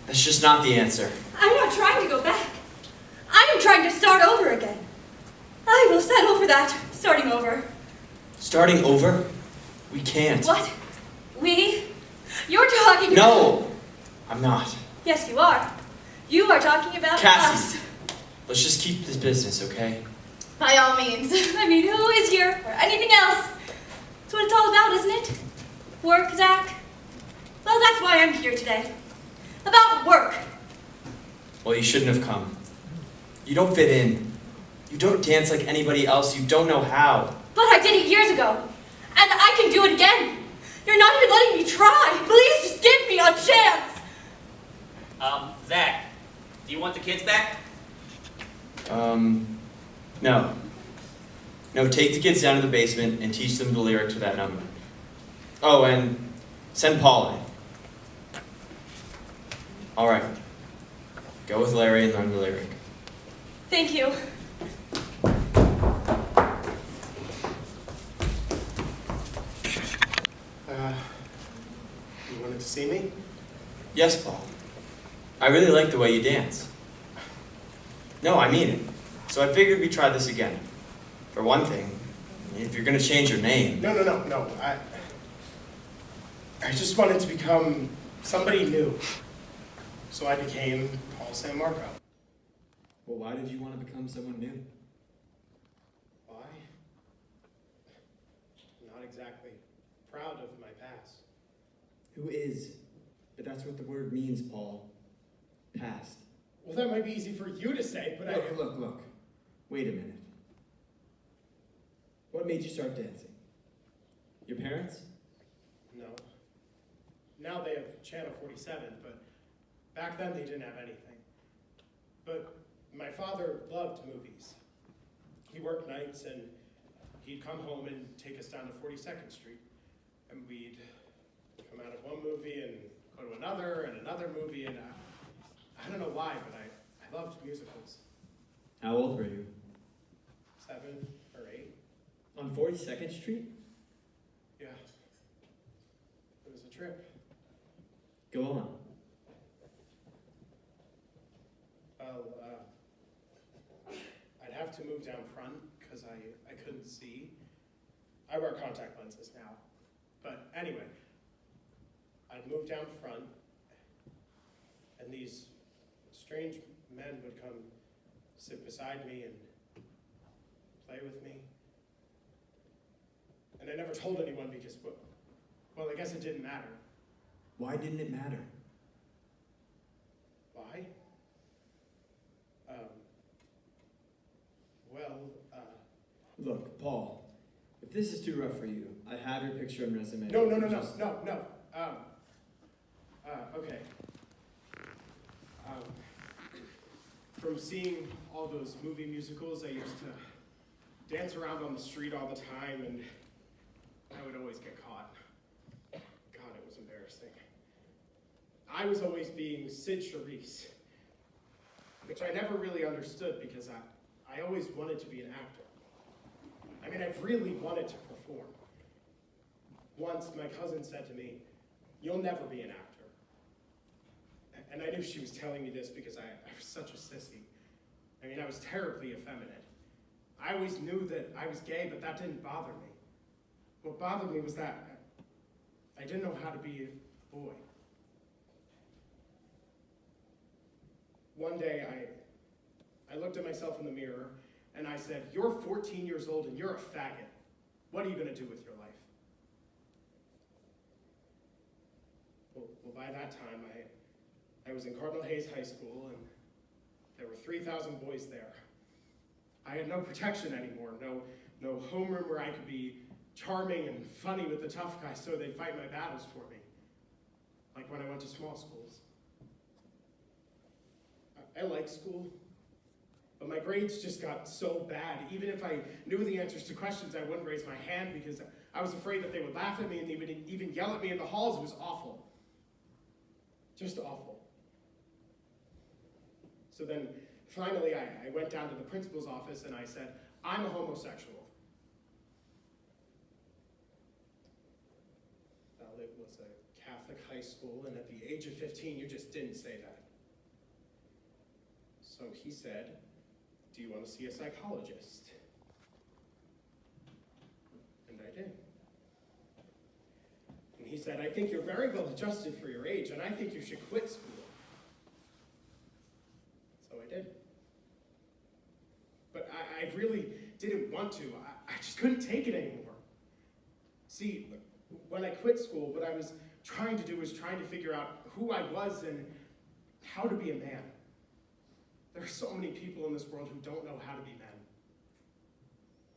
That's just not the answer. I'm not trying to go back. I am trying to start over again. I will settle for that, starting over. Starting over? We can't. What? We? You're talking about... No, I'm not. Yes, you are. You are talking about Cassie, us. let's just keep this business, okay? By all means. I mean, who is here for anything else? That's what it's all about, isn't it? Work, Zach? Well, that's why I'm here today. About work. Well, you shouldn't have come. You don't fit in. You don't dance like anybody else. You don't know how. But I did it years ago. And I can do it again. You're not even letting me try. Please just give me a chance. Zach, do you want the kids back? No. No, take the kids down to the basement and teach them the lyric to that number. Oh, and send Paul in. All right. Go with Larry and learn the lyric. Thank you. You wanted to see me? Yes, Paul. I really like the way you dance. No, I mean it. So I figured we'd try this again. For one thing, if you're going to change your name... No. I just wanted to become somebody new. So I became Paul San Marco. Well, why did you want to become someone new? Why? Not exactly proud of my past. Who is? But that's what the word means, Paul. Past. Well, that might be easy for you to say, but Look. Wait a minute. What made you start dancing? Your parents? No. Now they have Channel 47, but back then they didn't have anything. But my father loved movies. He worked nights and he'd come home and take us down to 42nd Street. And we'd come out of one movie and go to another and another movie, and I don't know why, but I loved musicals. How old were you? 7 or 8. On 42nd Street? Yeah. It was a trip. Go on. Well, I'd have to move down front because I couldn't see. I wear contact lenses now. But anyway, I'd move down front, and these strange men would come sit beside me and play with me. And I never told anyone because, well, I guess it didn't matter. Why didn't it matter? Why? Look, Paul, if this is too rough for you, I have your picture and resume. No. Okay. From seeing all those movie musicals, I used to dance around on the street all the time, and I would always get caught. God, it was embarrassing. I was always being Sid Charisse, which I never really understood because I always wanted to be an actor. I mean, I really wanted to perform. Once, my cousin said to me, "You'll never be an actor." And I knew she was telling me this because I was such a sissy. I mean, I was terribly effeminate. I always knew that I was gay, but that didn't bother me. What bothered me was that I didn't know how to be a boy. One day, I looked at myself in the mirror, and I said, "You're 14 years old and you're a faggot. What are you going to do with your life?" Well, by that time, I was in Cardinal Hayes High School, and there were 3,000 boys there. I had no protection anymore, no homeroom where I could be charming and funny with the tough guys so they'd fight my battles for me, like when I went to small schools. I liked school, but my grades just got so bad. Even if I knew the answers to questions, I wouldn't raise my hand because I was afraid that they would laugh at me and they would even yell at me in the halls. It was awful. Just awful. So then, finally, I went down to the principal's office and I said, "I'm a homosexual." Well, it was a Catholic high school, and at the age of 15, you just didn't say that. So he said, "Do you want to see a psychologist?" And I did. And he said, "I think you're very well adjusted for your age, and I think you should quit school." So I did. But I really didn't want to. I just couldn't take it anymore. See, when I quit school, what I was trying to do was trying to figure out who I was and how to be a man. There are so many people in this world who don't know how to be men.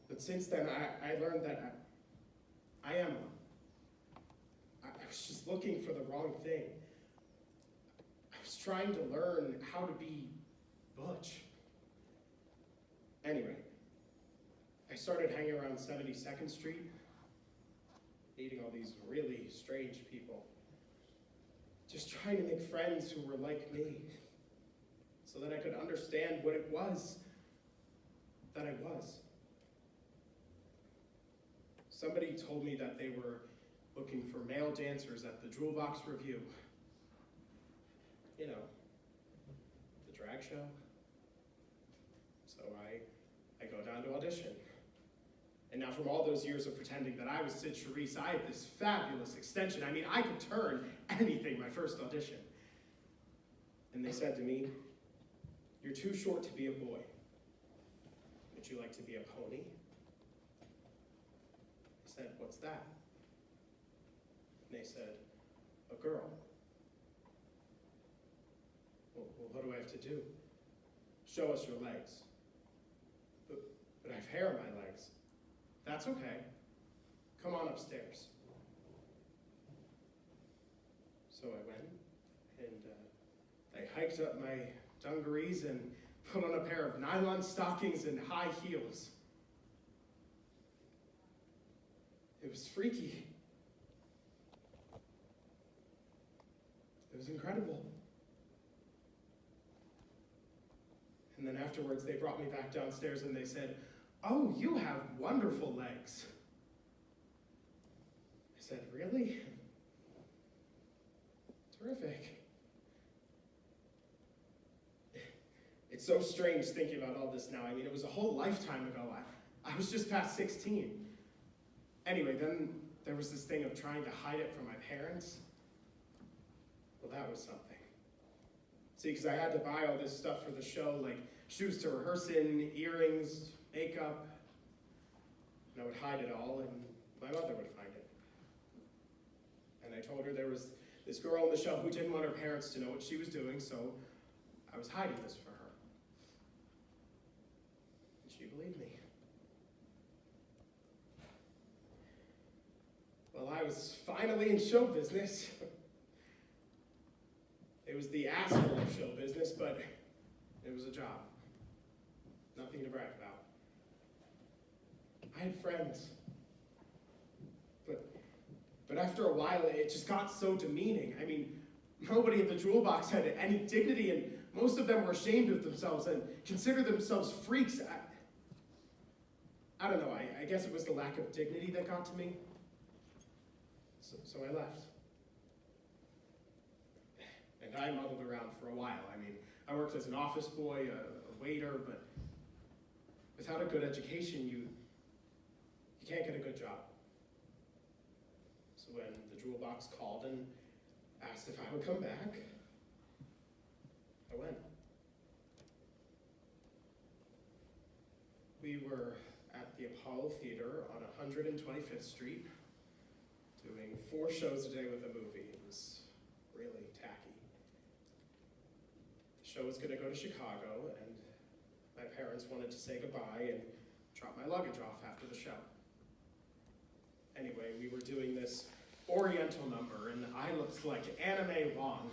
But since then, I learned that I am one. I was just looking for the wrong thing. I was trying to learn how to be butch. Anyway, I started hanging around 72nd Street, meeting all these really strange people. Just trying to make friends who were like me, so that I could understand what it was that I was. Somebody told me that they were looking for male dancers at the Jewel Box Review. You know, the drag show. So I go down to audition. And now from all those years of pretending that I was Sid Charisse, I had this fabulous extension. I mean, I could turn anything my first audition. And they said to me, "You're too short to be a boy. Would you like to be a pony?" I said, "What's that?" And they said, "A girl." Well, what do I have to do? "Show us your legs." But I have hair on my legs. "That's okay. Come on upstairs." So I went, and I hiked up my dungarees and put on a pair of nylon stockings and high heels. It was freaky. It was incredible. And then afterwards, they brought me back downstairs and they said, "Oh, you have wonderful legs." I said, "Really? Terrific." It's so strange thinking about all this now. I mean, it was a whole lifetime ago. I was just past 16. Anyway, then there was this thing of trying to hide it from my parents. Well, that was something. See, because I had to buy all this stuff for the show, like shoes to rehearse in, earrings, makeup. And I would hide it all, and my mother would find it. And I told her there was this girl on the show who didn't want her parents to know what she was doing, so I was hiding this for her. And she believed me. Well, I was finally in show business. It was the asshole of show business, but it was a job. Nothing to brag about. I had friends. But after a while, it just got so demeaning. I mean, nobody at the Jewel Box had any dignity, and most of them were ashamed of themselves and considered themselves freaks. I don't know, I guess it was the lack of dignity that got to me. So I left. And I muddled around for a while. I mean, I worked as an office boy, a waiter, but without a good education, you can't get a good job. So when the Jewel Box called and asked if I would come back, I went. We were at the Apollo Theater on 125th Street, doing 4 shows a day with a movie. It was really tacky. The show was going to go to Chicago, and my parents wanted to say goodbye and drop my luggage off after the show. Anyway, we were doing this Oriental number, and I looked like Anime Wong.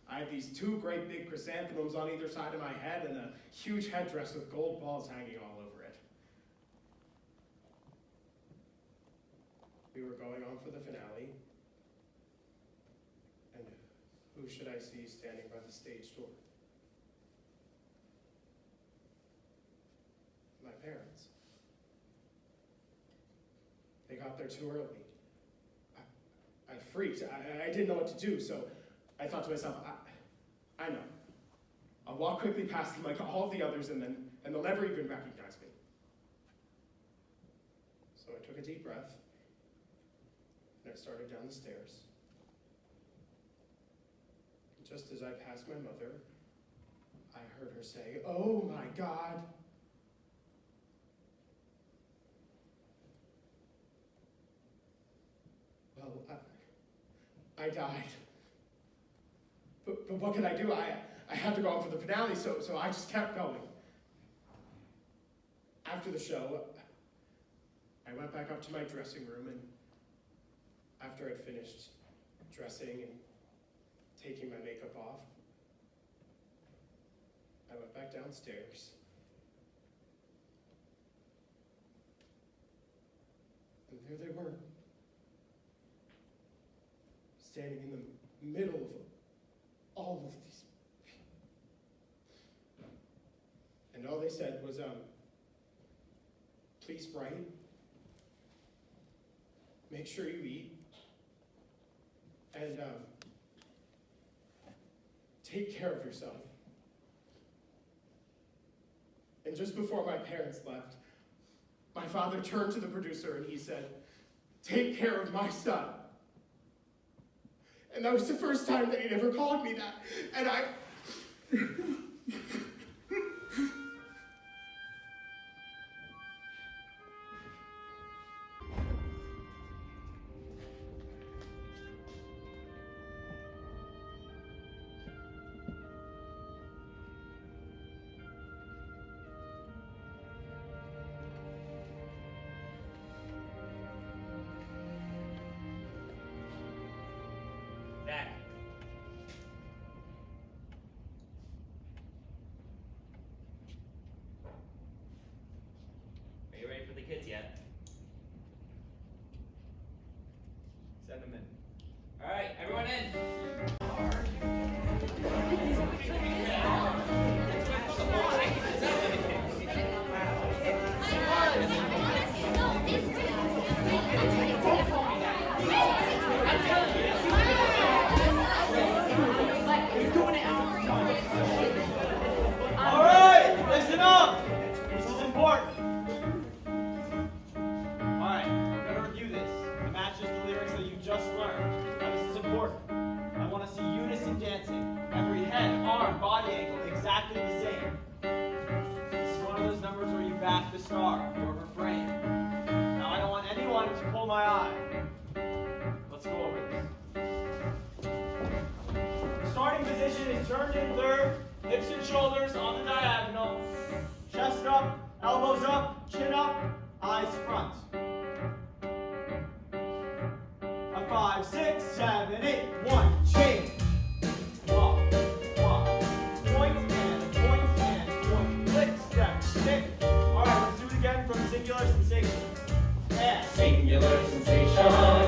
I had these 2 great big chrysanthemums on either side of my head and a huge headdress with gold balls hanging all over it. We were going on for the finale, and who should I see standing by the stage door? My parents. They got there too early. I freaked. I didn't know what to do, so I thought to myself, I know. I'll walk quickly past them like all the others, and they'll never even recognize me. So I took a deep breath, and I started down the stairs. And just as I passed my mother, I heard her say, "Oh my God." Well, I died. But what could I do? I had to go on for the finale, so I just kept going. After the show, I went back up to my dressing room, and after I'd finished dressing and taking my makeup off, I went back downstairs. And there they were, standing in the middle of all of these people. And all they said was, "Please, Brian, make sure you eat, and take care of yourself." And just before my parents left, my father turned to the producer and he said, "Take care of my son." And that was the first time that he'd ever called me that. And I... Back. Are you ready for the kids yet? Send them in. All right, everyone in. All right, listen up. This is important. All right, we're gonna review this. It matches the lyrics that you just learned. Now this is important. I want to see unison dancing. Every head, arm, body angle exactly the same. This is one of those numbers where you back the star, your refrain. Now I don't want anyone to pull my eye. Let's go over this. position is turned in third, hips and shoulders on the diagonal. Chest up, elbows up, chin up, eyes front. A 5, 6, 7, 8, 1, change. Walk, walk, point and point and point. Click, step, kick. All right, let's do it again from singular sensation. And Singular sensation,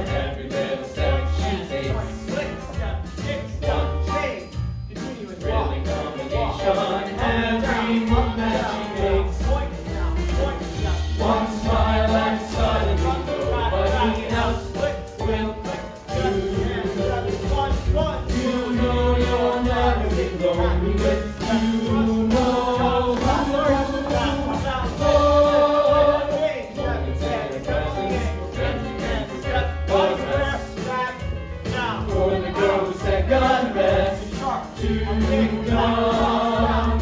every little step she takes. click, step, kick, step, change. Continue and walk. Thrilling combination, every move that she makes. Point down, point down. One smile and suddenly nobody else Click, will click, do. one, one. You know you'll never get lonely with you know for the girl's second best to come.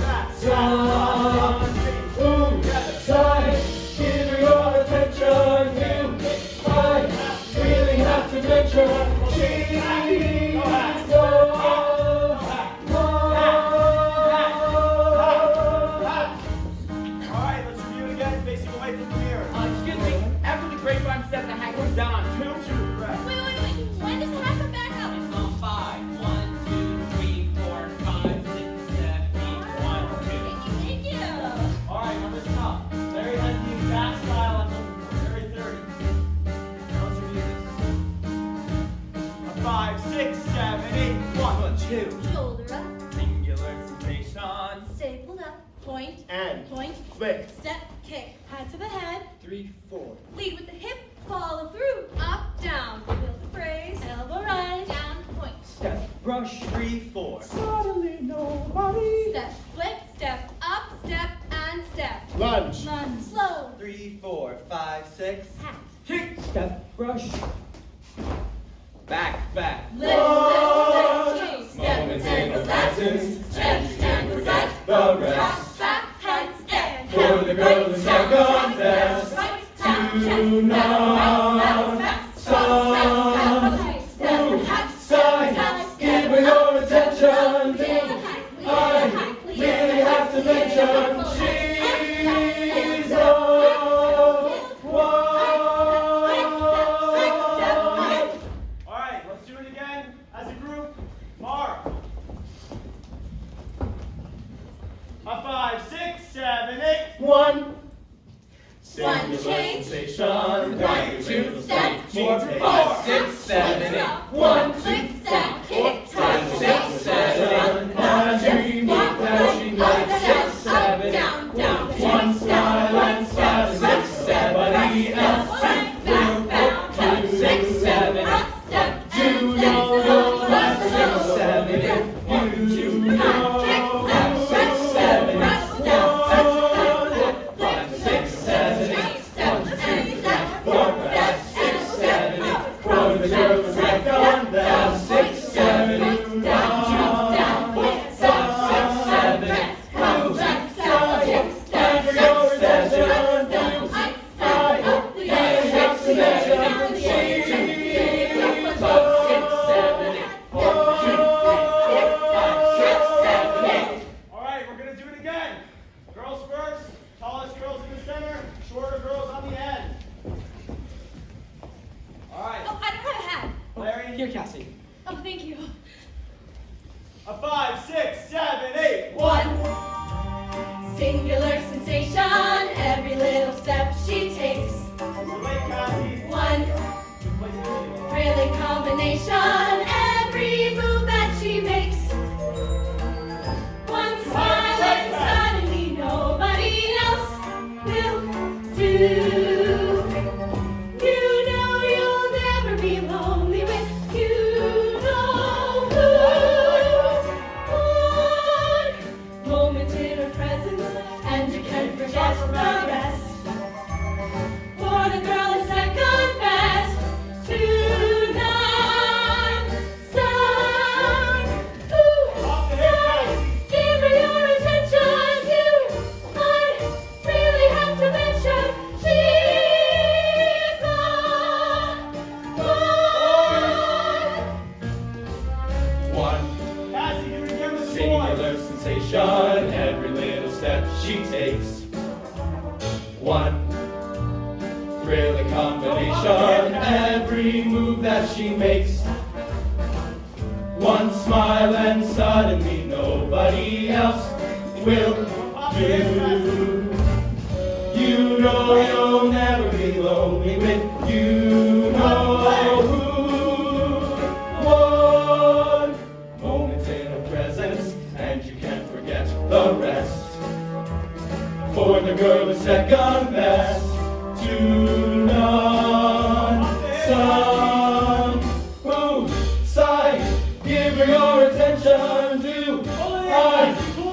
Ooh, side, give her your attention. You, I really have to mention she's Alright, let's review it again, facing away from the mirror. Excuse me, after the grapevine step, the hat goes down on 2. Correct. Wait. When does the hat come back up? It's on 5. 1, 2, 3, 4, 5, 6, 7, 8, 1, 2. Thank you. Alright, now listen up. Larry has the exact style I'm looking for. Very 30. Now let's review this. A 5, 6, 7, 8, 1, 2. Shoulder up, Singular sensation. stapled up, point, And point, click. step, kick, hat to the head, 3, 4. lead with the hip, follow through, up, down, build the phrase, elbow rise, down, point, Step, brush, 3, 4. Suddenly nobody. step, flip, step, up, step, and step, Lunge. lunge, slow, 3, 4, 5, 6. hat, Kick, step, brush. Back, back. lift, change, step, Moments in and the step, presence, step, and you can and forget step, the rest. drop, back, head, step, For the girl who's second best to none. Side, give her your attention. I really have to mention she's the one. Alright, let's do it again as a group. Mark. A 5, 6, 7, 8. 1. One change. Sensation. 1, 2, step, 4, 5, 6, 7, 8. 1, 2, click, step, kick, 5, 6, 7, 8. Every move that she makes. 6, 7, 8. down, down, One smile and step. 6, 7, else will 2, 6, 7, 8. Do know your last 6, 7, 8. You know 6, 7, 8. 5, 6, 7, 8. 1, 2, 3, 4, 5, 6, 7, 8. For the girl who's second best. 6, 7, 8. Down, 5, 6, 7, 8. Move, side, and your attention. I really have to mention she's 6, 7, 8. 1, 2, 3, 4, 5, 6, 7, 8. Alright, we're going to do it again. Girls first. Tallest girls in the center. Shorter girls on the end. Alright. Oh, I don't have a hat. Larry. Here, Cassie. Oh, thank you. A 5, 6, 7, 8. 1. Singular sensation, every little step she takes. Wait, Cassie. 1. Thrilling combination, every move that she makes. One smile and suddenly nobody else will do. You know you'll never be lonely with you know who. One moment in her presence and you can forget the rest. For the girl is second best to none. sensation, every little step she takes. One thrilling combination, every move that she makes. One smile and suddenly nobody else will do. You know you'll never be lonely with you know who. One moment in her presence and you can't forget the rest. For the girl is second best to none. Some who sigh, give her your attention to. I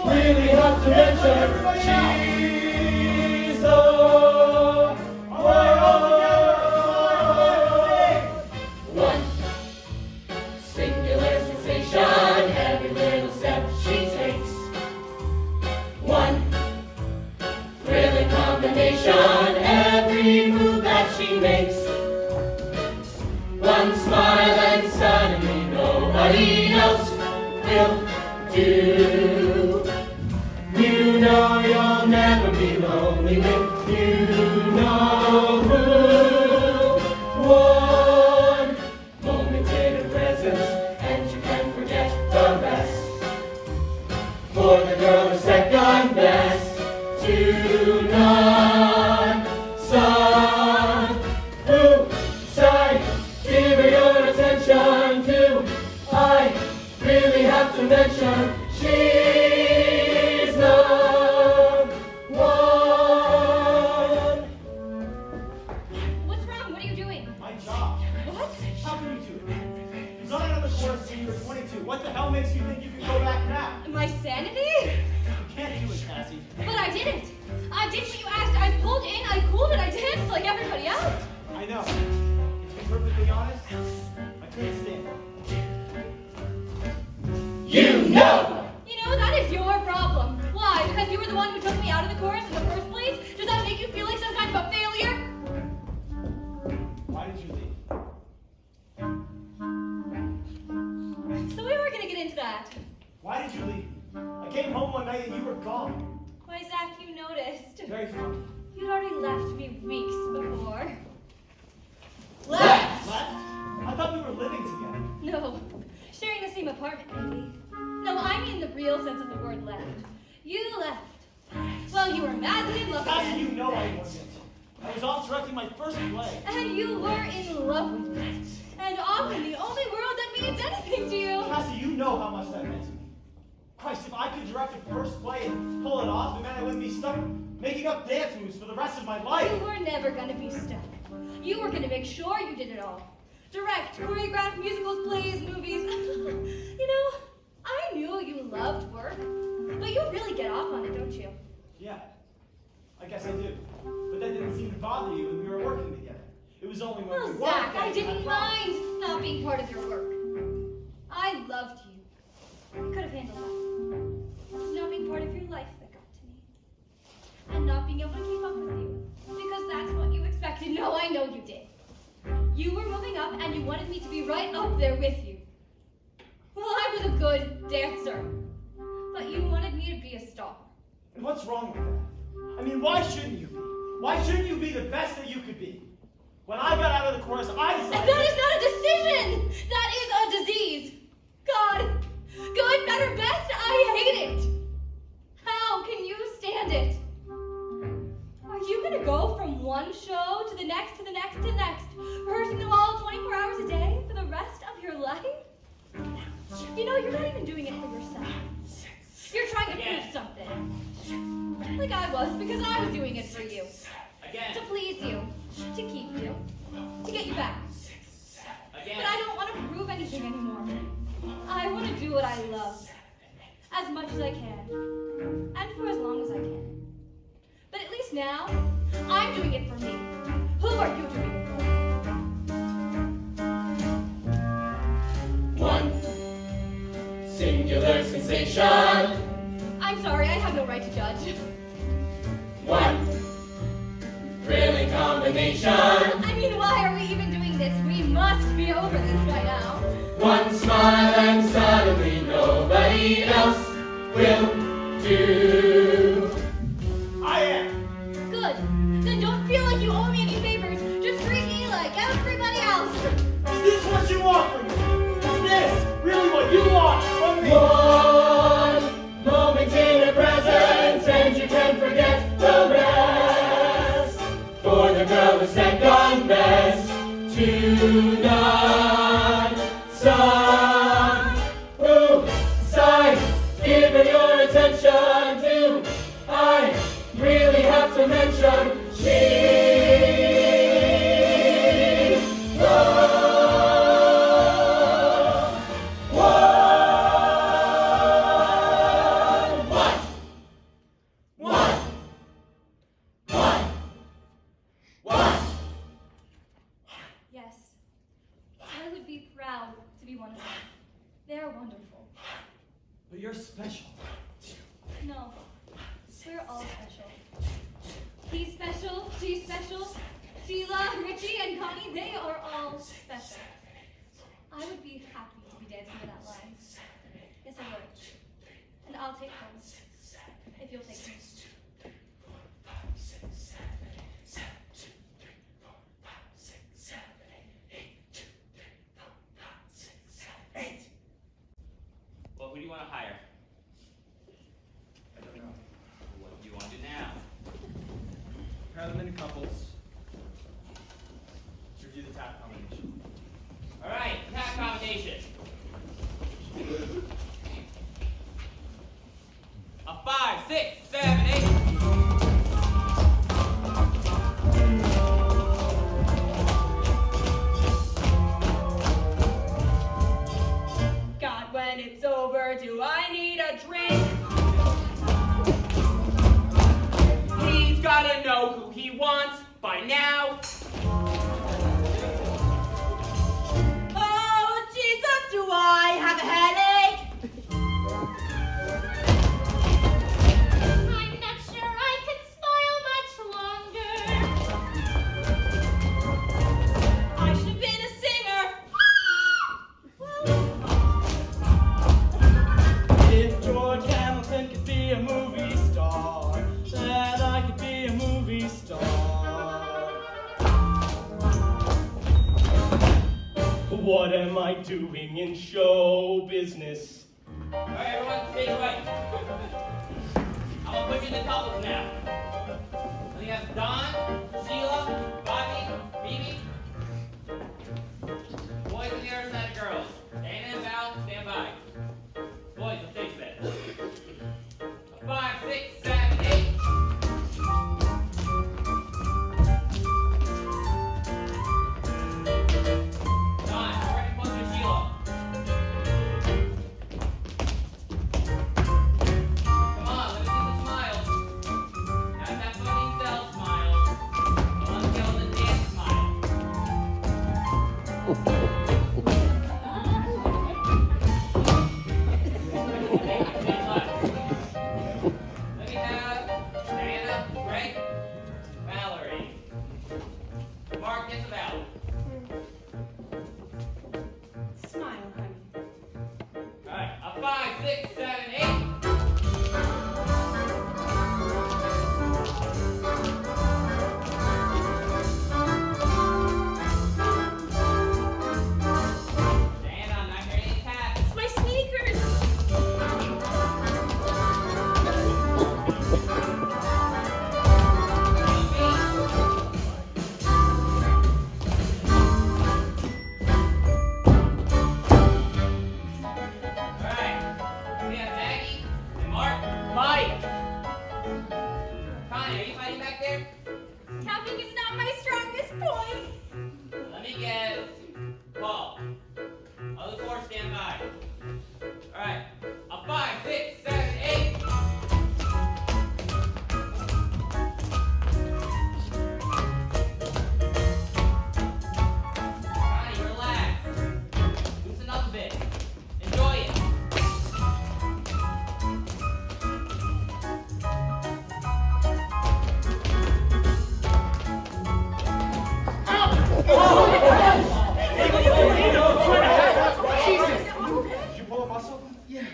really have to mention she's the one. Singular sensation, every little step she takes. One thrilling combination, every move that she makes. One smile and suddenly nobody else will do. You know you'll never be lonely with you know who. One moment in her presence and you can forget the rest. For the girl is second best to none. Some who sigh, give her your attention to. I really have to mention she's the one. What's wrong? What are you doing? My job. What? How can you do it? You're running on the course when you were 22. What the hell makes you think you can go back now? My sanity? You can't do it, Cassie. But I didn't. I did what you asked. I pulled in, I cooled it, I danced like everybody else. I know. To be perfectly honest, I couldn't stand it. You know! You know, that is your problem. Why? Because you were the one who took me out of the chorus in the first place? Does that make you feel like some kind of a failure? Why did you leave? So we were gonna get into that. Why did you leave? I came home one night and you were gone. Why, Zach, you noticed. Very funny. You'd already left me weeks before. Left? I thought we were living together. No, sharing the same apartment, maybe. No, I mean the real sense of the word left. You left. Well, you were madly in love with Cassie, me. you know I wasn't. I was off directing my first play. And you were in love with me. And often the only world that means anything to you. Cassie, you know how much that meant to me. Christ, if I could direct a first play and pull it off, it meant I wouldn't be stuck making up dance moves for the rest of my life. You were never gonna be stuck. You were gonna make sure you did it all. Direct, choreograph musicals, plays, movies. You know, I knew you loved work, but you really get off on it, don't you? Yeah, I guess I do. But that didn't seem to bother you when we were working together. It was only when Well, we Zach, weren't. I didn't mind not being part of your work. I loved you. I could have handled that. It was not being part of your life that got to me. And not being able to keep up with you. Because that's what you expected. No, I know you did. You were moving up and you wanted me to be right up there with you. Well, I was a good dancer. But you wanted me to be a star. And what's wrong with that? I mean, why shouldn't you be? Why shouldn't you be the best that you could be? When I got out of the chorus, I decided... That is not a decision! That is a disease! God! Good, better, best? I hate it! How can you stand it? Are you gonna go from one show to the next, to the next, to the next, rehearsing them all 24 hours a day for the rest of your life? You know, you're not even doing it for yourself. You're trying to prove something. Like I was, because I was doing it for you. To please you. To keep you. To get you back. But I don't want to prove anything anymore. I want to do what I love. As much as I can. And for as long as I can. But at least now, I'm doing it for me. Who are you doing it for? One singular sensation. I'm sorry, I have no right to judge. One thrilling combination. I mean, why are we even doing this? We must be over this by now. One smile and suddenly nobody else will do. I am. Good. Then don't feel like you owe me any favors. Just treat me like everybody else. Is this what you want from me? Is this really what you want from me? One moment in her presence, and you can forget the rest. For the girl is second best to none. Some who sigh, give her your attention. Do I really have to mention she's the Yes. I would be proud to be one of them. They're wonderful. But you're special. No. We're all special. He's special, she's special, Sheila, Richie, and Connie, they are all special. I would be happy to be dancing to that line. Yes, I would. And I'll take home. If you'll take me. Well, who do you want to hire? I don't know. What do you want to do now? Pair them into couples. Review the tap combination. All right, tap combination. A 5, 6, 7, 8. God, when it's over, do I need a drink? He's gotta know who he wants by now. Oh, Jesus, do I have a headache? I'm not sure I could smile much longer. I should have been a singer. If George Hamilton could be a movie star, then I could be a movie star. What am I doing in show business? All right, everyone, stay away. I'm gonna put you in the couples now. We have Don, Sheila, Bobby, Phoebe. Boys on the other side of girls. Dana and Val, stand by. Boys, the stage set. 5, 6, 7, 8. Don, working close to Sheila. Come on, let me see some smiles. Have that funny self smile. I want to go the dance smile. Let me have Diana, Greg, Valerie. Mark, Isabel. Smile, honey. Alright, a 5, 6, 7, 8. Diana, I'm not hearing any taps. My sneakers. Alright, we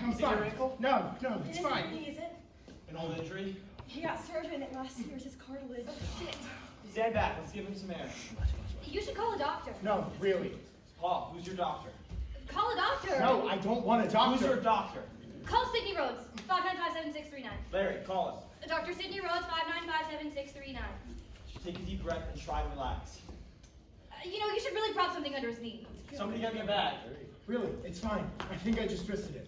I'm fine. No, it's fine. Is it? An old injury? He got surgery and it last year's his cartilage. Shit. Stand back. Let's give him some air. You should call a doctor. No, really. Paul, who's your doctor? Call a doctor. No, I don't want a doctor. Who's your doctor? Call Sydney Rhodes, 5957639. Larry, call us. Dr. Sydney Rhodes, 5957639. Take a deep breath and try to relax. You know, you should really prop something under his knee. Somebody get me a bag. Really, it's fine. I think I just twisted it.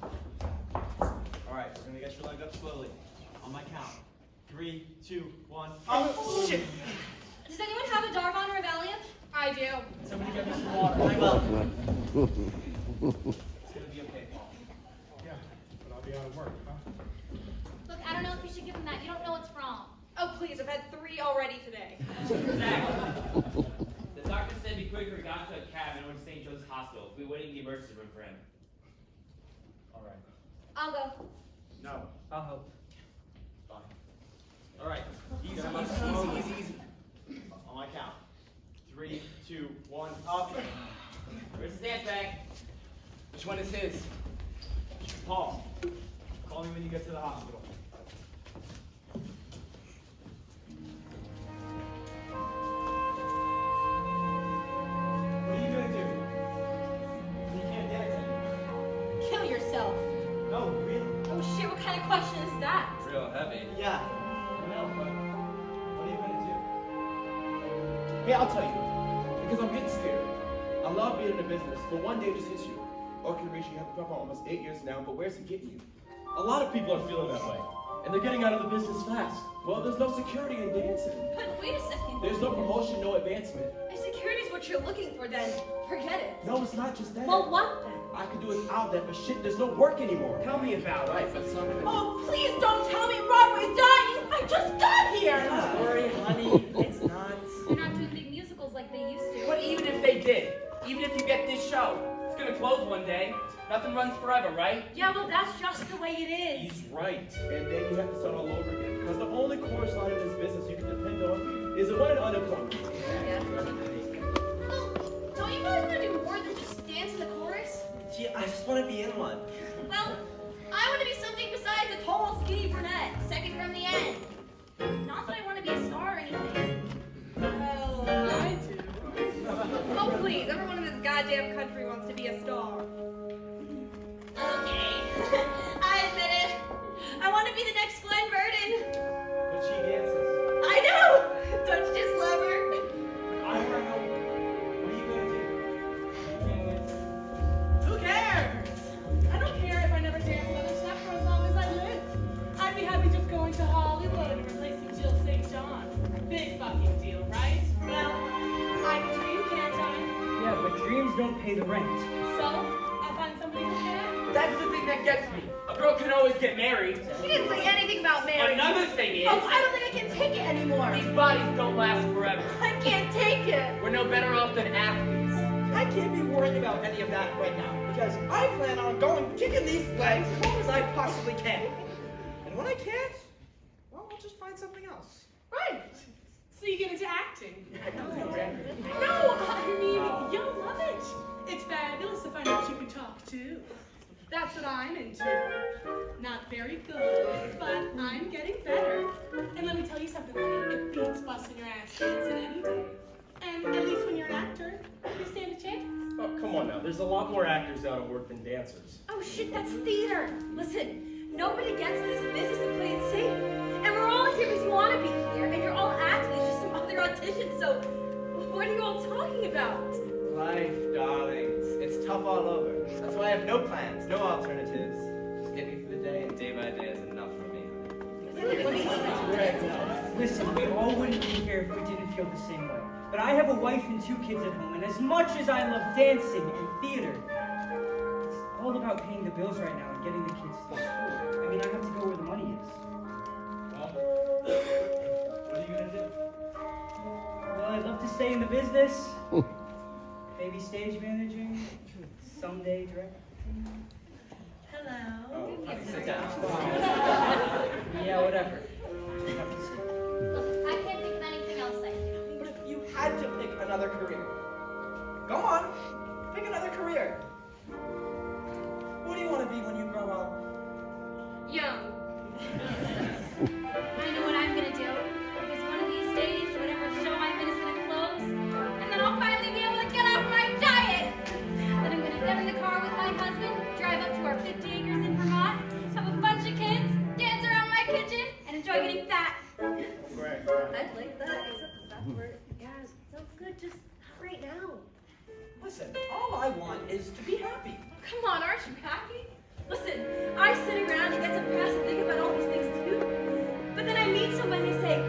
All right, we're gonna get your leg up slowly. On my count. 3, 2, 1. Oh, shit! Does anyone have a Darvon or a Valiant? I do. Somebody get me some water. I will. It's gonna be okay, Paul. Yeah, but I'll be out of work, huh? Look, I don't know if you should give him that. You don't know what's wrong. Oh, please, I've had 3 already today. Exactly. The doctor said be quicker. We got into a cab and went to St. Joe's Hospital. We waited in the emergency room for him. All right. I'll go. No. I'll help. Fine. All right. Easy. On my count. 3, 2, 1. Up. Where's the dance bag? Which one is his? Paul, call me when you get to the hospital. What are you gonna do? You can't dance anymore. Kill yourself. No, really? Oh shit, what kind of question is that? Real heavy. Yeah. I know, but what are you gonna do? Hey, I'll tell you. Because I'm getting scared. I love being in the business, but one day it just hits you. Okay, Rachel, you have been for almost 8 years now, but where's it getting you? A lot of people are feeling that way. And they're getting out of the business fast. Well, there's no security in dancing. But wait a second. There's no promotion, no advancement. If security's what you're looking for, then forget it. No, it's not just that. Well, what then? I could do without that, but shit, there's no work anymore. Tell me about it. Oh, please don't tell me Broadway's dying! I just got here! Don't worry, honey. It's not. They're not doing big musicals like they used to. But even if they did, even if you get this show, it's gonna close one day. Nothing runs forever, right? Yeah, well, that's just the way it is. He's right. And then you have to start all over again. Because the only chorus line in this business you can depend on is the one in unemployment. Well, don't you guys want to do more than just dance in the chorus? Gee, I just want to be in one. Well, I want to be something besides a tall, skinny brunette, second from the end. Not that I want to be a star or anything. Well, I do. Oh, please, everyone in this goddamn country wants to be a star. Okay, I admit it. I want to be the next Glenn Burden. But she dances. I know! Don't you just love her? I don't know. What are you gonna do? You can't dance. Who cares? I don't care if I never dance another step for as long as I live. I'd be happy just going to Hollywood and replacing Jill St. John. Big fucking deal, right? Well, I can dream, can't I? Yeah, but dreams don't pay the rent. So, I'll find somebody who can. That's the thing that gets me. A girl can always get married. She didn't say anything about marriage. Another thing is, Oh, I don't think I can take it anymore. these bodies don't last forever. I can't take it. We're no better off than athletes. I can't be worrying about any of that right now because I plan on going kicking these legs as long as I possibly can. And when I can't, well, I'll just find something else. Right. So you get into acting. No. No, I mean, you'll love it. It's fabulous to find out you can talk too. That's what I'm into. Not very good, but I'm getting better. And let me tell you something, honey, it beats busting your ass dancing any day. And at least when you're an actor, you stand a chance. Oh, come on now. There's a lot more actors out of work than dancers. Oh shit, that's theater. Listen, nobody gets in this business to play it safe. And we're all here because you want to be here, and you're all athletes, just some other auditions, so what are you all talking about? Life, darlings. It's tough all over. That's why I have no plans, no alternatives. Just get me through the day, and day by day is enough for me. Listen, we all wouldn't be here if we didn't feel the same way. But I have a wife and 2 kids at home, and as much as I love dancing and theater, it's all about paying the bills right now and getting the kids to school. I mean, I have to go where the money is. Well, what are you gonna do? Well, I'd love to stay in the business. Maybe stage managing, someday directing. Hello. Oh, sit down. Yeah, whatever. Look, I can't think of anything else, thank you. But if you had to pick another career, go on, pick another career. What do you want to be when good, just not right now. Listen, all I want is to be happy. Come on, aren't you happy? Listen, I sit around and get depressed and think about all these things too. But then I meet someone and they say,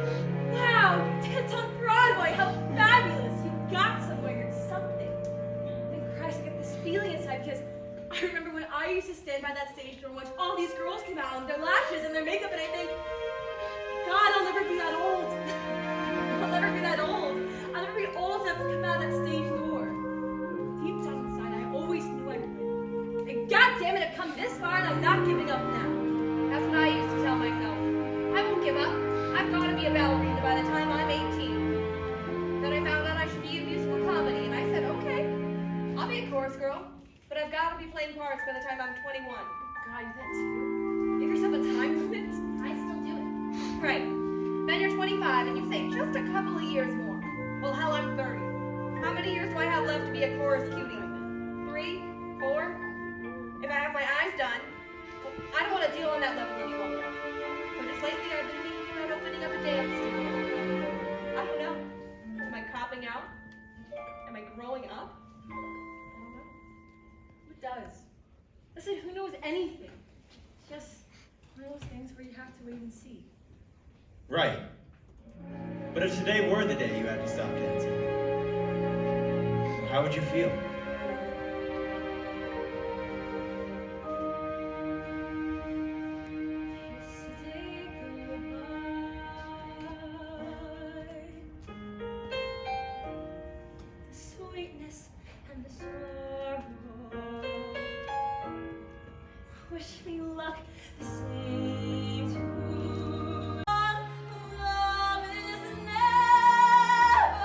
wow, it's on Broadway, how fabulous. You got somewhere, you're something. And Christ, I get this feeling inside because I remember when I used to stand by that stage door and watch all these girls come out with their lashes and their makeup and I think, God, I'll never be that old. I'll never be that old. I'll never be old enough to come out that stage door. Deep down inside, I always knew I would. And God damn it, I've come this far and I'm not giving up now. That's what I used to tell myself. I won't give up. I've got to be a ballerina by the time I'm 18. Then I found out I should be in musical comedy, and I said, okay, I'll be a chorus girl, but I've got to be playing parts by the time I'm 21. God, you that too? Give yourself a time limit? I still do it. Right. Then you're 25, and you say, just a couple of years more. Well, hell, I'm 30. How many years do I have left to be a chorus cutie? 3? 4? If I have my eyes done, I don't want to deal on that level any longer. So just lately I've been thinking about opening up a dance studio. I don't know. Am I copping out? Am I growing up? I don't know. Who does? Listen, who knows anything? It's just one of those things where you have to wait and see. Right. But if today were the day you had to stop dancing, how would you feel? And the sorrow. Wish me luck, the same to love is never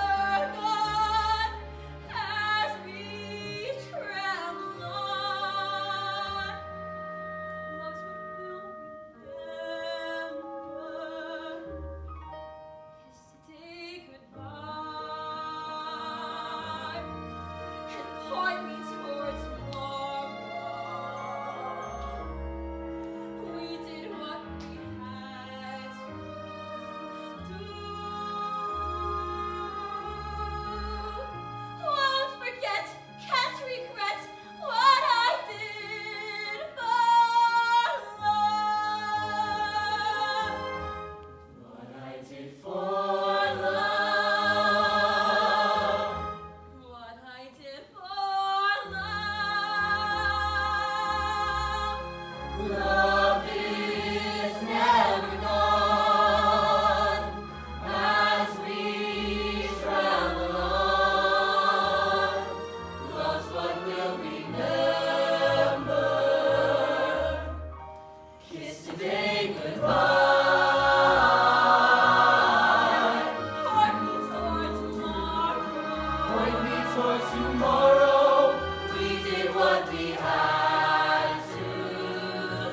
gone as we travel on. Love's what we'll remember. Kiss today goodbye. Point me towards tomorrow. We did what we had to do. Won't forget, can't regret what I did for love. What I did for love. What I did for love. Love is never gone as we travel on. Love's what we'll remember. Kiss today goodbye. Point me toward tomorrow. Point me towards tomorrow. We did what we had to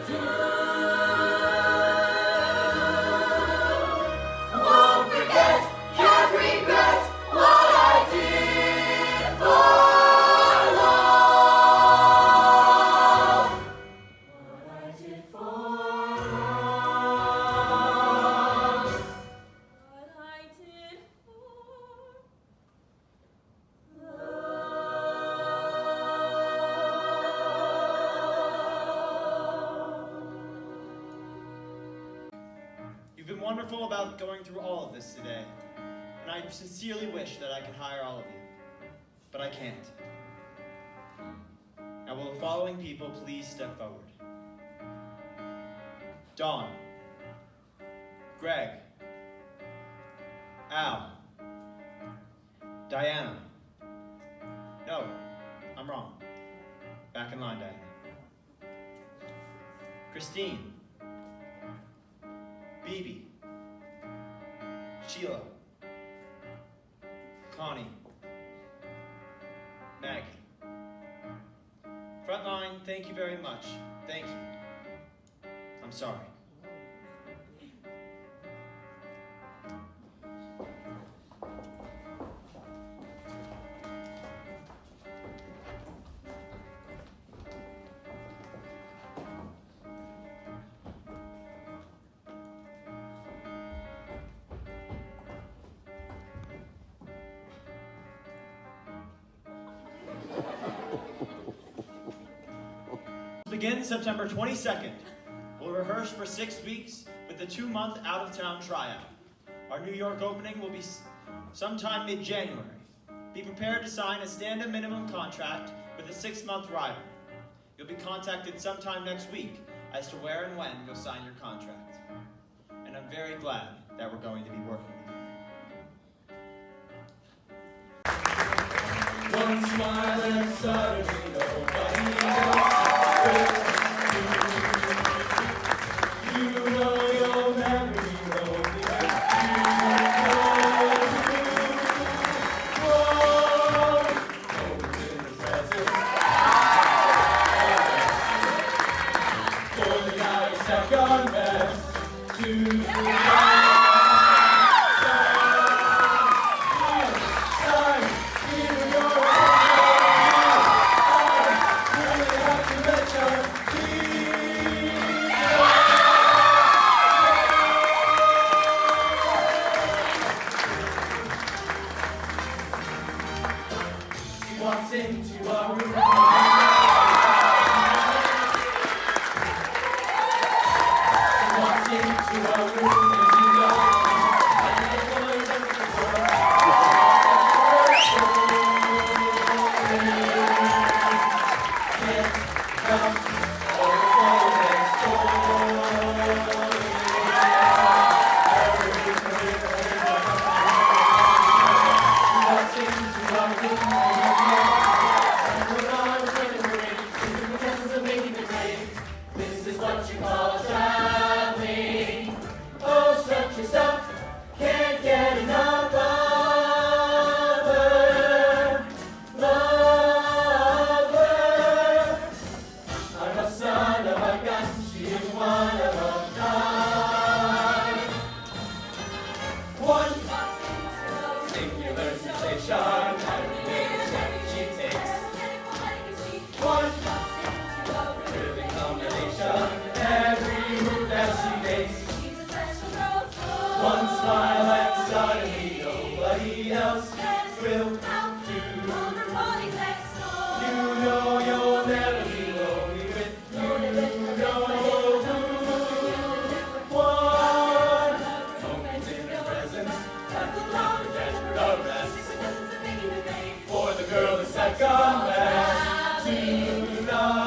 do. Won't forget, can't regret what I did for love. What I did for love. What I did for You've been wonderful about going through all of this today, and I sincerely wish that I could hire all of you, but I can't. Now will the following people please step forward? Dawn, Greg, Al, Diana. No, I'm wrong. Back in line, Diana. Christine, Bibi, Sheila, Connie, Maggie. Frontline, thank you very much. Thank you. I'm sorry. begins September 22nd. We'll rehearse for 6 weeks with the 2-month out-of-town tryout. Our New York opening will be sometime mid-January. Be prepared to sign a standard minimum contract with a 6-month rival. You'll be contacted sometime next week as to where and when you'll sign your contract. And I'm very glad that we're going to be working with you. One smile and suddenly nobody else will. You know you'll never be lonely. Second best to walks into our room. Into our room and you know and the boys at the door can't come or close next door. Walks into our room and we're on the rain. These are the chances of making it rain. This is what you call traveling. Oh, stretch yourself, can't get enough of her, love her. I'm a son of a gun, she is one of a kind. One singular sensation, she takes. One thrilling combination, every move that she makes. One smile and suddenly nobody else will do. You know you'll never be lonely with you know who. One moment in her presence and the love forget the rest. For the girl is second best to none.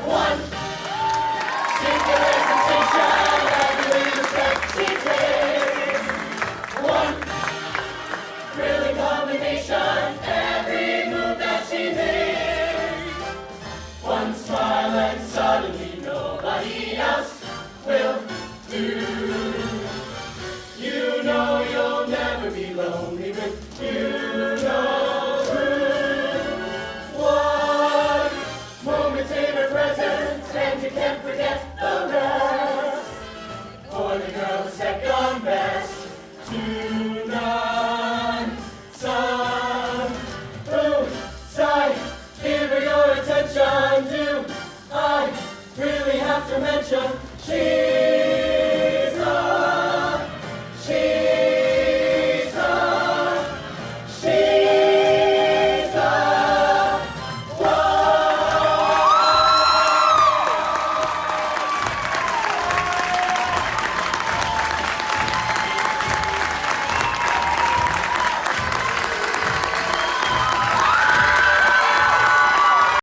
One singular sensation, every step she takes. One thrilling combination, every move that she makes. One smile and suddenly nobody else will do. You know you'll never be lonely with you know who. One moment in her presence and you can't forget the rest. For the girl is second best to none. Son, ooh, sigh, give her your attention. Do I really have to mention she